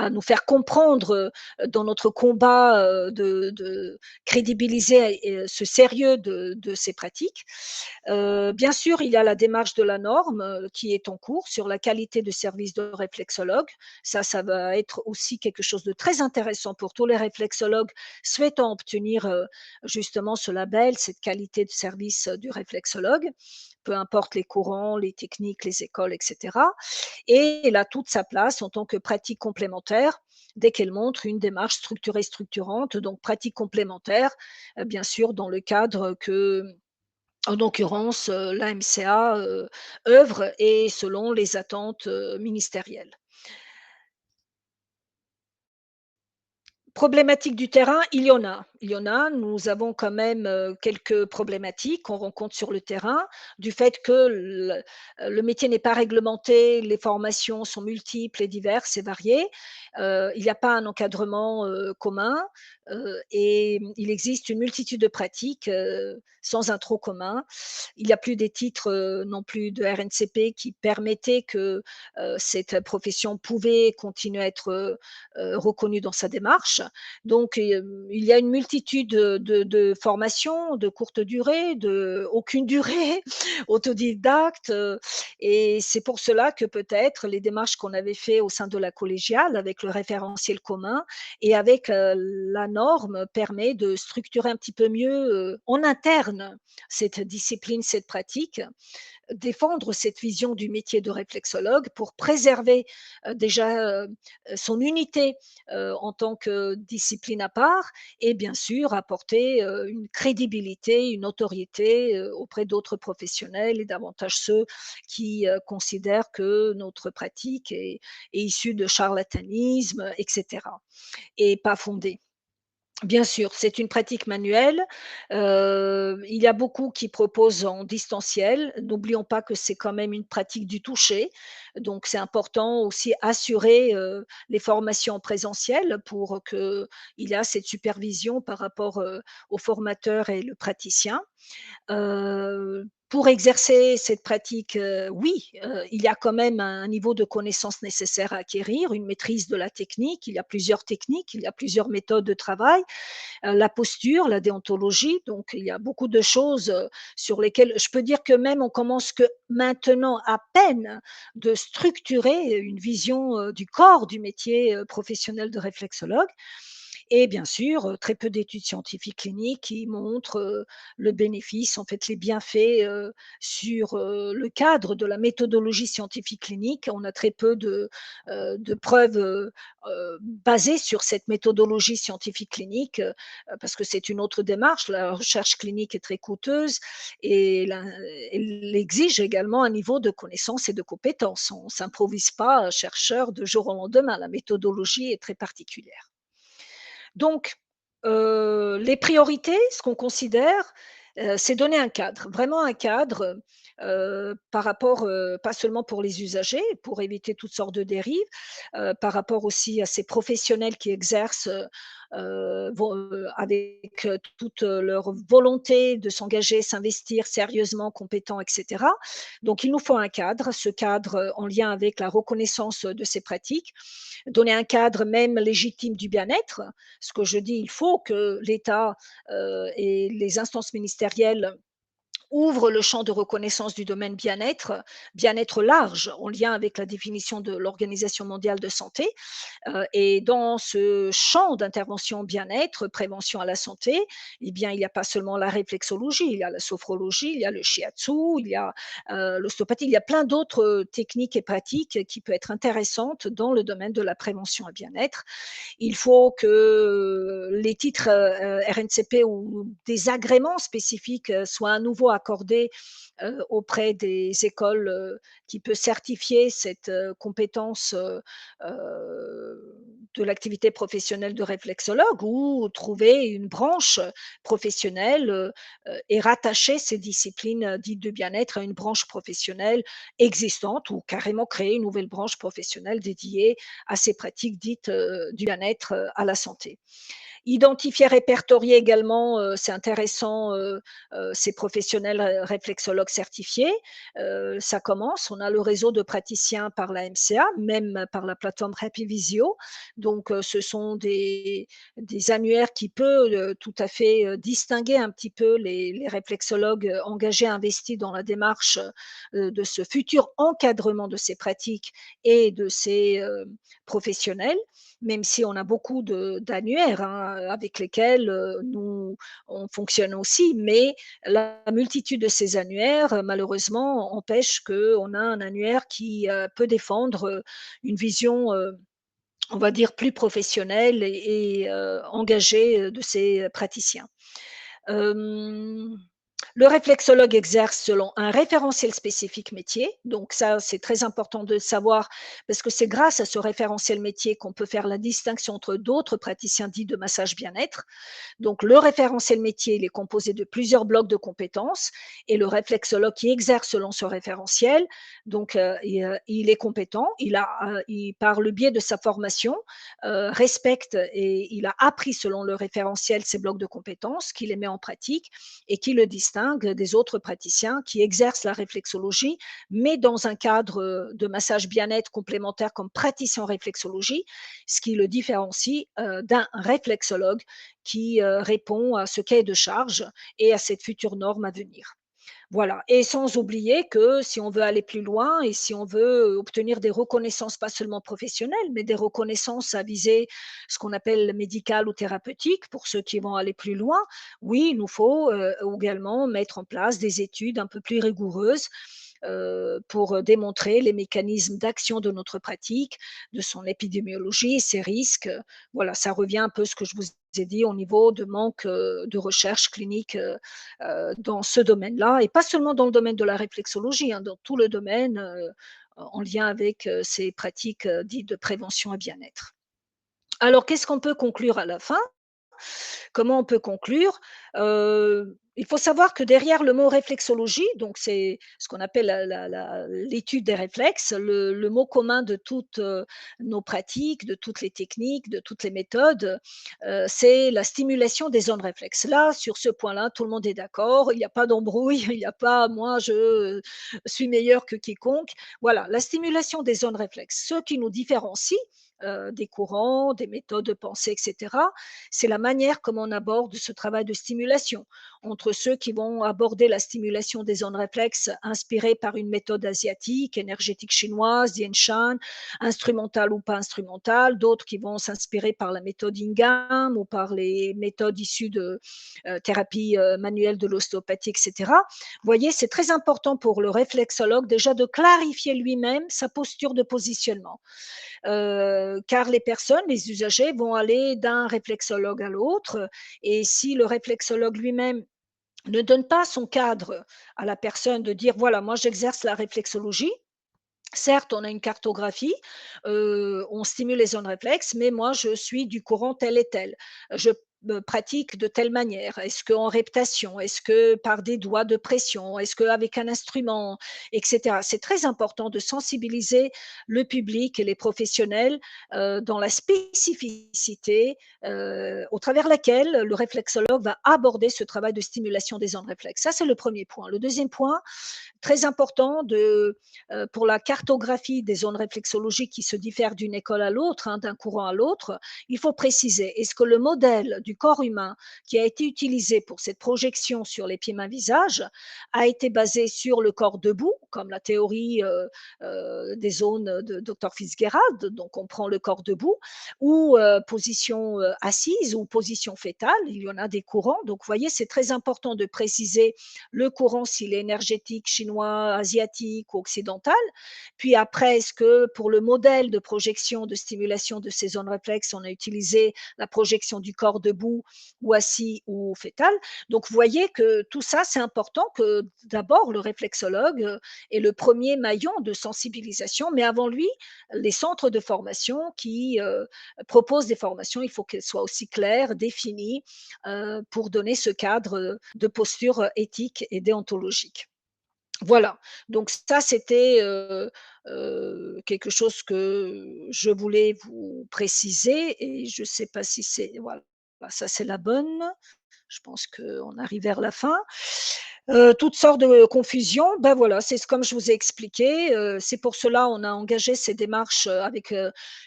nous faire comprendre, dans notre combat, de crédibiliser ce sérieux de ces pratiques. Bien sûr, il y a la démarche de la norme, qui est en cours sur la qualité de service de réflexologue. Ça va être aussi quelque chose de très intéressant pour tous les réflexologues souhaitant obtenir, justement ce label, cette qualité de service, du réflexologue, peu importe les courants, les techniques, les écoles et cetera. Et elle a toute sa place en tant que pratique complémentaire, dès qu'elle montre une démarche structurée, structurante, donc pratique complémentaire, bien sûr dans le cadre que en l'occurrence, la MCA, œuvre et selon les attentes, ministérielles. Problématiques du terrain, il y en a. Il y en a. Nous avons quand même, quelques problématiques qu'on rencontre sur le terrain, du fait que le métier n'est pas réglementé, les formations sont multiples et diverses et variées. Il n'y a pas un encadrement, commun, et il existe une multitude de pratiques, sans un tronc commun. Il n'y a plus des titres, non plus de RNCP qui permettaient que, cette profession pouvait continuer à être, reconnue dans sa démarche. Donc, il y a une multitude de formations de courte durée, de aucune durée, autodidactes, et c'est pour cela que peut-être les démarches qu'on avait fait au sein de la collégiale avec le référentiel commun et avec, la norme permet de structurer un petit peu mieux, en interne cette discipline, cette pratique, défendre cette vision du métier de réflexologue pour préserver, déjà, son unité, en tant que discipline à part et bien sûr apporter, une crédibilité, une notoriété, auprès d'autres professionnels et davantage ceux qui, considèrent que notre pratique est issue de charlatanisme et cetera et pas fondée. Bien sûr, c'est une pratique manuelle. Il y a beaucoup qui proposent en distanciel. N'oublions pas que c'est quand même une pratique du toucher, donc c'est important aussi assurer, les formations en présentiel pour qu'il y a cette supervision par rapport, au formateur et le praticien. Pour exercer cette pratique, oui, il y a quand même un niveau de connaissance nécessaire à acquérir, une maîtrise de la technique. Il y a plusieurs techniques, il y a plusieurs méthodes de travail, la posture, la déontologie, donc il y a beaucoup de choses, sur lesquelles je peux dire que même on commence que maintenant à peine de structurer une vision, du corps du métier, professionnel de réflexologue. Et bien sûr, très peu d'études scientifiques cliniques qui montrent, le bénéfice, en fait, les bienfaits, sur, le cadre de la méthodologie scientifique clinique. On a très peu de preuves, basées sur cette méthodologie scientifique clinique, parce que c'est une autre démarche. La recherche clinique est très coûteuse et elle exige également un niveau de connaissance et de compétence. On ne s'improvise pas chercheur de jour au lendemain. La méthodologie est très particulière. Donc, les priorités, ce qu'on considère, c'est donner un cadre, vraiment un cadre, par rapport, pas seulement pour les usagers, pour éviter toutes sortes de dérives, par rapport aussi à ces professionnels qui exercent, avec, toute, leur volonté de s'engager, s'investir sérieusement, compétents et cetera. Donc il nous faut un cadre, ce cadre, en lien avec la reconnaissance, de ces pratiques, donner un cadre même légitime du bien-être. Ce que je dis, il faut que l'État, et les instances ministérielles ouvre le champ de reconnaissance du domaine bien-être, bien-être large, en lien avec la définition de l'Organisation mondiale de santé. Et dans ce champ d'intervention bien-être, prévention à la santé, eh bien, il n'y a pas seulement la réflexologie, il y a la sophrologie, il y a le shiatsu, il y a l'ostéopathie, il y a plein d'autres techniques et pratiques qui peuvent être intéressantes dans le domaine de la prévention et bien-être. Il faut que les titres RNCP ou des agréments spécifiques soient à nouveau accordés auprès des écoles qui peut certifier cette compétence de l'activité professionnelle de réflexologue ou trouver une branche professionnelle et rattacher ces disciplines dites de bien-être à une branche professionnelle existante ou carrément créer une nouvelle branche professionnelle dédiée à ces pratiques dites du bien-être à la santé. Identifier, répertorier également, c'est intéressant, ces professionnels réflexologues certifiés. Ça commence, on a le réseau de praticiens par la MCA, même par la plateforme Happy Visio. Donc, ce sont des annuaires qui peuvent, tout à fait, distinguer un petit peu les réflexologues, engagés, investis dans la démarche, de ce futur encadrement de ces pratiques et de ces, professionnels, même si on a beaucoup d'annuaires, hein, avec lesquels, nous on fonctionne aussi, mais la multitude de ces annuaires, malheureusement, empêche qu'on a un annuaire qui, peut défendre, une vision, on va dire plus professionnelle et engagée, de ces praticiens. Hem, le réflexologue exerce selon un référentiel spécifique métier, donc ça, c'est très important de savoir parce que c'est grâce à ce référentiel métier qu'on peut faire la distinction entre d'autres praticiens dits de massage bien-être. Donc, le référentiel métier, il est composé de plusieurs blocs de compétences et le réflexologue qui exerce selon ce référentiel, donc, il est compétent, par le biais de sa formation, respecte et il a appris selon le référentiel ces blocs de compétences, qui les met en pratique et qui le distingue des autres praticiens qui exercent la réflexologie, mais dans un cadre de massage bien-être complémentaire comme praticien en réflexologie, ce qui le différencie d'un réflexologue qui répond à ce cahier de charge et à cette future norme à venir. Voilà, et sans oublier que si on veut aller plus loin et si on veut obtenir des reconnaissances, pas seulement professionnelles, mais des reconnaissances à viser ce qu'on appelle médicales ou thérapeutiques pour ceux qui vont aller plus loin, oui, il nous faut également mettre en place des études un peu plus rigoureuses pour démontrer les mécanismes d'action de notre pratique, de son épidémiologie, ses risques. Voilà, ça revient un peu à ce que je vous ai dit au niveau de manque de recherche clinique dans ce domaine-là, et pas seulement dans le domaine de la réflexologie, hein, dans tout le domaine en lien avec ces pratiques dites de prévention et bien-être. Alors, qu'est-ce qu'on peut conclure à la fin? Comment on peut conclure? Il faut savoir que derrière le mot réflexologie, donc c'est ce qu'on appelle l'étude des réflexes, le mot commun de toutes nos pratiques, de toutes les techniques, de toutes les méthodes, c'est la stimulation des zones réflexes. Là, sur ce point-là, tout le monde est d'accord, il n'y a pas d'embrouille, il n'y a pas moi je suis meilleur que quiconque. Voilà, la stimulation des zones réflexes. Ce qui nous différencie des courants, des méthodes de pensée, etc., c'est la manière comme on aborde ce travail de stimulation. Entre ceux qui vont aborder la stimulation des zones réflexes inspirée par une méthode asiatique, énergétique chinoise, Yin Shan, instrumentale ou pas instrumentale, d'autres qui vont s'inspirer par la méthode Ingam ou par les méthodes issues de thérapie manuelle de l'ostéopathie, etc. Vous voyez, c'est très important pour le réflexologue déjà de clarifier lui-même sa posture de positionnement. Car les personnes, les usagers vont aller d'un réflexologue à l'autre et si le réflexologue lui-même ne donne pas son cadre à la personne de dire voilà, moi j'exerce la réflexologie. Certes, on a une cartographie, on stimule les zones réflexes, mais moi je suis du courant tel et tel. Je pratique de telle manière. Est-ce qu'en reptation? Est-ce que par des doigts de pression? Est-ce qu'avec un instrument? Etc. C'est très important de sensibiliser le public et les professionnels dans la spécificité au travers laquelle le réflexologue va aborder ce travail de stimulation des zones réflexes. Ça, c'est le premier point. Le deuxième point, très important pour la cartographie des zones réflexologiques qui se diffèrent d'une école à l'autre, hein, d'un courant à l'autre, il faut préciser, est-ce que le modèle du corps humain qui a été utilisé pour cette projection sur les pieds, mains, visage a été basé sur le corps debout, comme la théorie des zones de Dr. Fitzgerald, donc on prend le corps debout, ou position assise ou position fétale, il y en a des courants, donc vous voyez, c'est très important de préciser le courant s'il est énergétique, chinois, asiatique ou occidental. Puis après, est-ce que pour le modèle de projection, de stimulation de ces zones réflexes, on a utilisé la projection du corps debout ou assis ou fétal? Donc vous voyez que tout ça, c'est important que d'abord le réflexologue est le premier maillon de sensibilisation, mais avant lui, les centres de formation qui proposent des formations, il faut qu'elles soient aussi claires, définies, pour donner ce cadre de posture éthique et déontologique. Voilà, donc ça c'était quelque chose que je voulais vous préciser et je ne sais pas si c'est voilà, ça c'est la bonne. Je pense qu'on arrive vers la fin. Toutes sortes de confusions, ben voilà, c'est comme je vous ai expliqué, c'est pour cela on a engagé ces démarches, avec,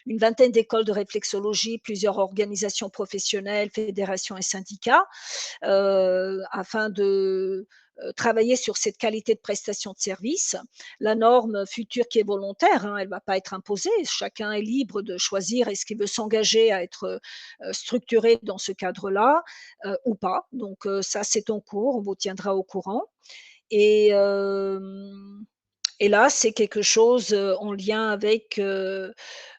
une vingtaine d'écoles de réflexologie, plusieurs organisations professionnelles, fédérations et syndicats, afin de, travailler sur cette qualité de prestation de service. La norme future qui est volontaire, hein, elle ne va pas être imposée. Chacun est libre de choisir est-ce qu'il veut s'engager à être, structuré dans ce cadre-là, ou pas. Donc ça, c'est en cours, on vous tiendra au courant et et là, c'est quelque chose, en lien avec,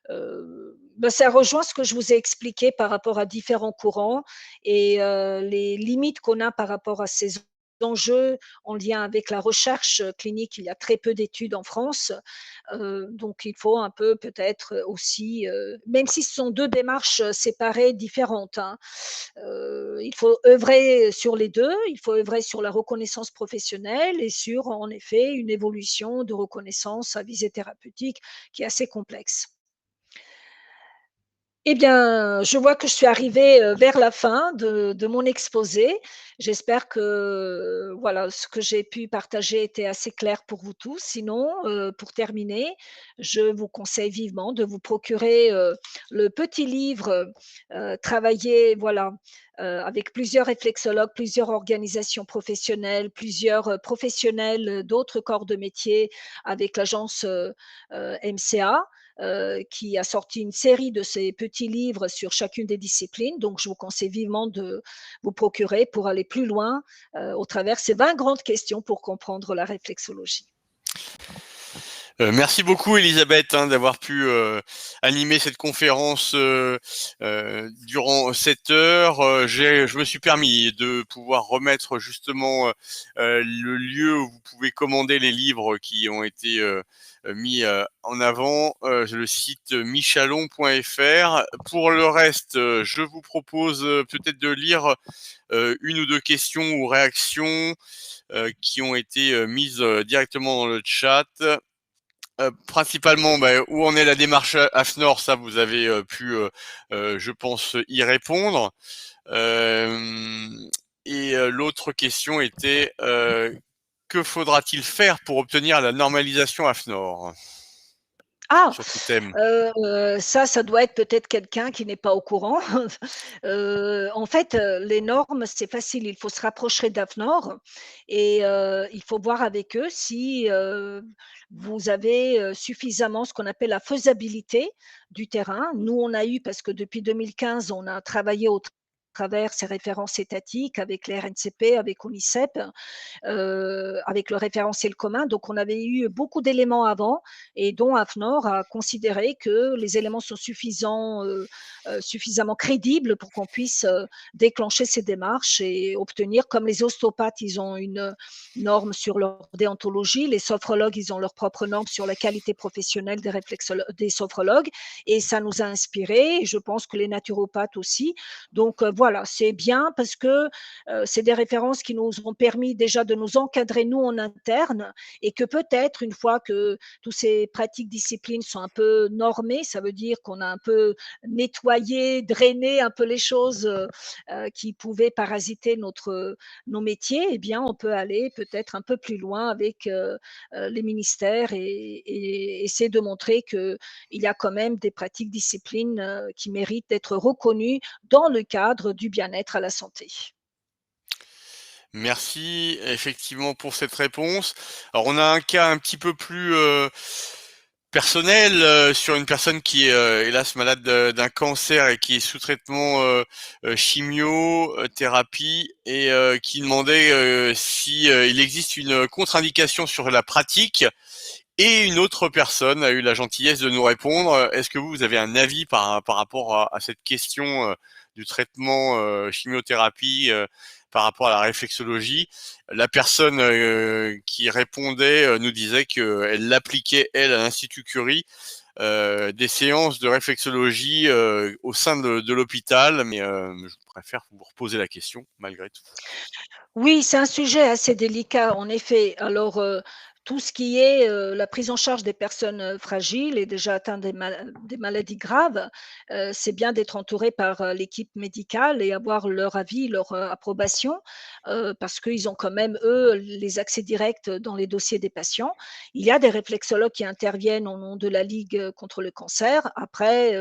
bah, ça rejoint ce que je vous ai expliqué par rapport à différents courants et les limites qu'on a par rapport à ces enjeux en lien avec la recherche, clinique. Il y a très peu d'études en France, donc il faut un peu peut-être, aussi, même si ce sont 2 démarches, séparées, différentes, hein, il faut œuvrer sur les 2. Il faut œuvrer sur la reconnaissance professionnelle et sur, en effet, une évolution de reconnaissance à visée thérapeutique qui est assez complexe. Eh bien, je vois que je suis arrivée, vers la fin de mon exposé. J'espère que, voilà, ce que j'ai pu partager était assez clair pour vous tous. Sinon, pour terminer, je vous conseille vivement de vous procurer, le petit livre, travaillé, voilà, avec plusieurs réflexologues, plusieurs organisations professionnelles, plusieurs, professionnels, d'autres corps de métier avec l'agence, MCA qui a sorti une série de ces petits livres sur chacune des disciplines. Donc, je vous conseille vivement de vous procurer pour aller plus loin au travers ces 20 grandes questions pour comprendre la réflexologie. Merci beaucoup Elisabeth, hein, d'avoir pu animé cette conférence durant 7 heures. Je me suis permis de pouvoir remettre justement le lieu où vous pouvez commander les livres qui ont été mis en avant, le site michalon.fr. Pour le reste, je vous propose peut-être de lire une ou deux questions ou réactions qui ont été mises directement dans le chat. Principalement, où en est la démarche AFNOR, ça vous avez pu, je pense, y répondre. Et l'autre question était que faudra-t-il faire pour obtenir la normalisation AFNOR Ah! sur ce thème? Ça doit être peut-être quelqu'un qui n'est pas au courant. En fait, les normes, c'est facile, il faut se rapprocher d'AFNOR et il faut voir avec eux si, vous avez, suffisamment ce qu'on appelle la faisabilité du terrain. Nous, on a eu parce que depuis 2015, on a travaillé au travers ces références étatiques avec les RNCP, avec UNICEP, avec le référentiel commun. Donc, on avait eu beaucoup d'éléments avant et dont AFNOR a considéré que les éléments sont suffisamment crédibles pour qu'on puisse déclencher ces démarches et obtenir, comme les ostéopathes, ils ont une norme sur leur déontologie, les sophrologues, ils ont leur propre norme sur la qualité professionnelle des sophrologues, et ça nous a inspiré, et je pense que les naturopathes aussi. Donc voilà, c'est bien parce que c'est des références qui nous ont permis déjà de nous encadrer, nous, en interne, et que peut-être, une fois que toutes ces pratiques disciplines sont un peu normées, ça veut dire qu'on a un peu nettoyé, drainé un peu les choses qui pouvaient parasiter nos métiers, eh bien, on peut aller peut-être un peu plus loin avec les ministères et essayer de montrer qu'il y a quand même des pratiques disciplines qui méritent d'être reconnues dans le cadre du bien-être à la santé. Merci effectivement pour cette réponse. Alors on a un cas un petit peu plus personnel sur une personne qui est hélas malade d'un cancer et qui est sous traitement chimiothérapie et qui demandait si il existe une contre-indication sur la pratique. Et une autre personne a eu la gentillesse de nous répondre. Est-ce que vous avez un avis par rapport à cette question du traitement chimiothérapie par rapport à la réflexologie? La personne qui répondait nous disait qu'elle l'appliquait, elle, à l'Institut Curie, des séances de réflexologie au sein de l'hôpital, mais je préfère vous reposer la question malgré tout. Oui, c'est un sujet assez délicat, en effet. Alors, tout ce qui est, la prise en charge des personnes, fragiles et déjà atteintes des maladies graves, c'est bien d'être entouré par, l'équipe médicale et avoir leur avis, leur, approbation, parce qu'ils ont quand même, eux, les accès directs dans les dossiers des patients. Il y a des réflexologues qui interviennent au nom de la Ligue, contre le cancer. Après,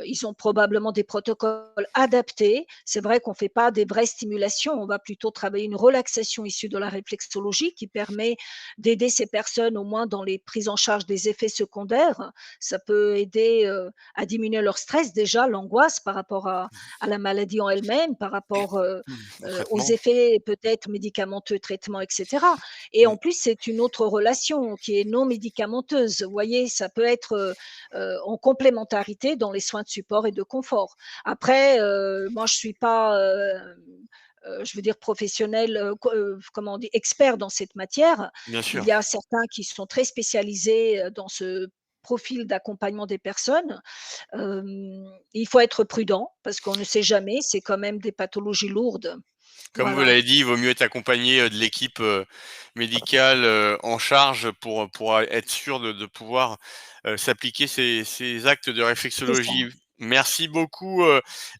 ils ont probablement des protocoles adaptés. C'est vrai qu'on ne fait pas des vraies stimulations, on va plutôt travailler une relaxation issue de la réflexologie qui permet d'aider ces personnes au moins dans les prises en charge des effets secondaires. Ça peut aider à diminuer leur stress déjà, l'angoisse par rapport à la maladie en elle-même, par rapport Au aux traitement. effets peut-être médicamenteux, traitements, etc. Et Mm. en plus, c'est une autre relation qui est non médicamenteuse. Vous voyez, ça peut être en complémentarité dans les soins de support et de confort. Après, moi, je suis pas je veux dire professionnel, comment on dit, expert dans cette matière. Bien Il sûr. y a certains qui sont très spécialisés dans ce profil d'accompagnement des personnes. Il faut être prudent parce qu'on ne sait jamais, c'est quand même des pathologies lourdes. Comme vous Voilà. l'avez dit, il vaut mieux être accompagné de l'équipe médicale en charge pour être sûr de pouvoir s'appliquer ces actes de C'est ça. réflexologie. Merci beaucoup,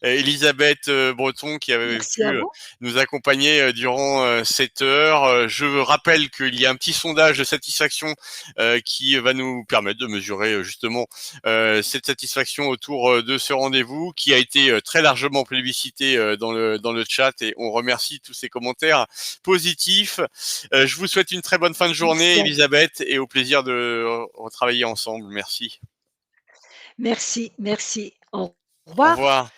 Elisabeth Breton, qui avait Merci à pu vous. nous accompagner durant cette heure. Je rappelle qu'il y a un petit sondage de satisfaction qui va nous permettre de mesurer justement cette satisfaction autour de ce rendez-vous qui a été très largement plébiscité dans le chat et on remercie tous ces commentaires positifs. Je vous souhaite une très bonne fin de journée, Merci à vous. Elisabeth, et au plaisir de retravailler ensemble. Merci. Merci, merci. Au Au revoir. revoir.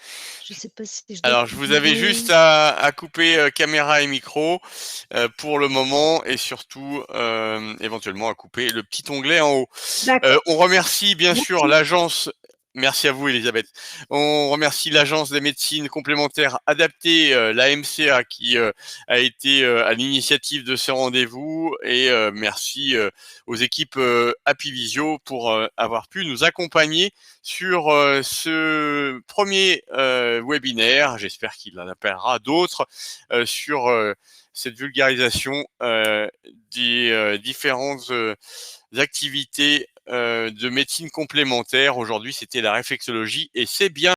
Je ne sais pas si je dois Alors, je vous avais terminer. juste à couper caméra et micro pour le moment et surtout éventuellement à couper le petit onglet en haut. D'accord. On remercie bien sûr Merci. l'agence Merci à vous, Elisabeth. On remercie l'Agence des médecines complémentaires adaptées, l'AMCA, qui a été à l'initiative de ce rendez-vous. Et merci aux équipes Happy Visio pour avoir pu nous accompagner sur ce premier webinaire. J'espère qu'il en appellera d'autres sur cette vulgarisation des différentes activités de médecine complémentaire. Aujourd'hui, c'était la réflexologie et c'est bien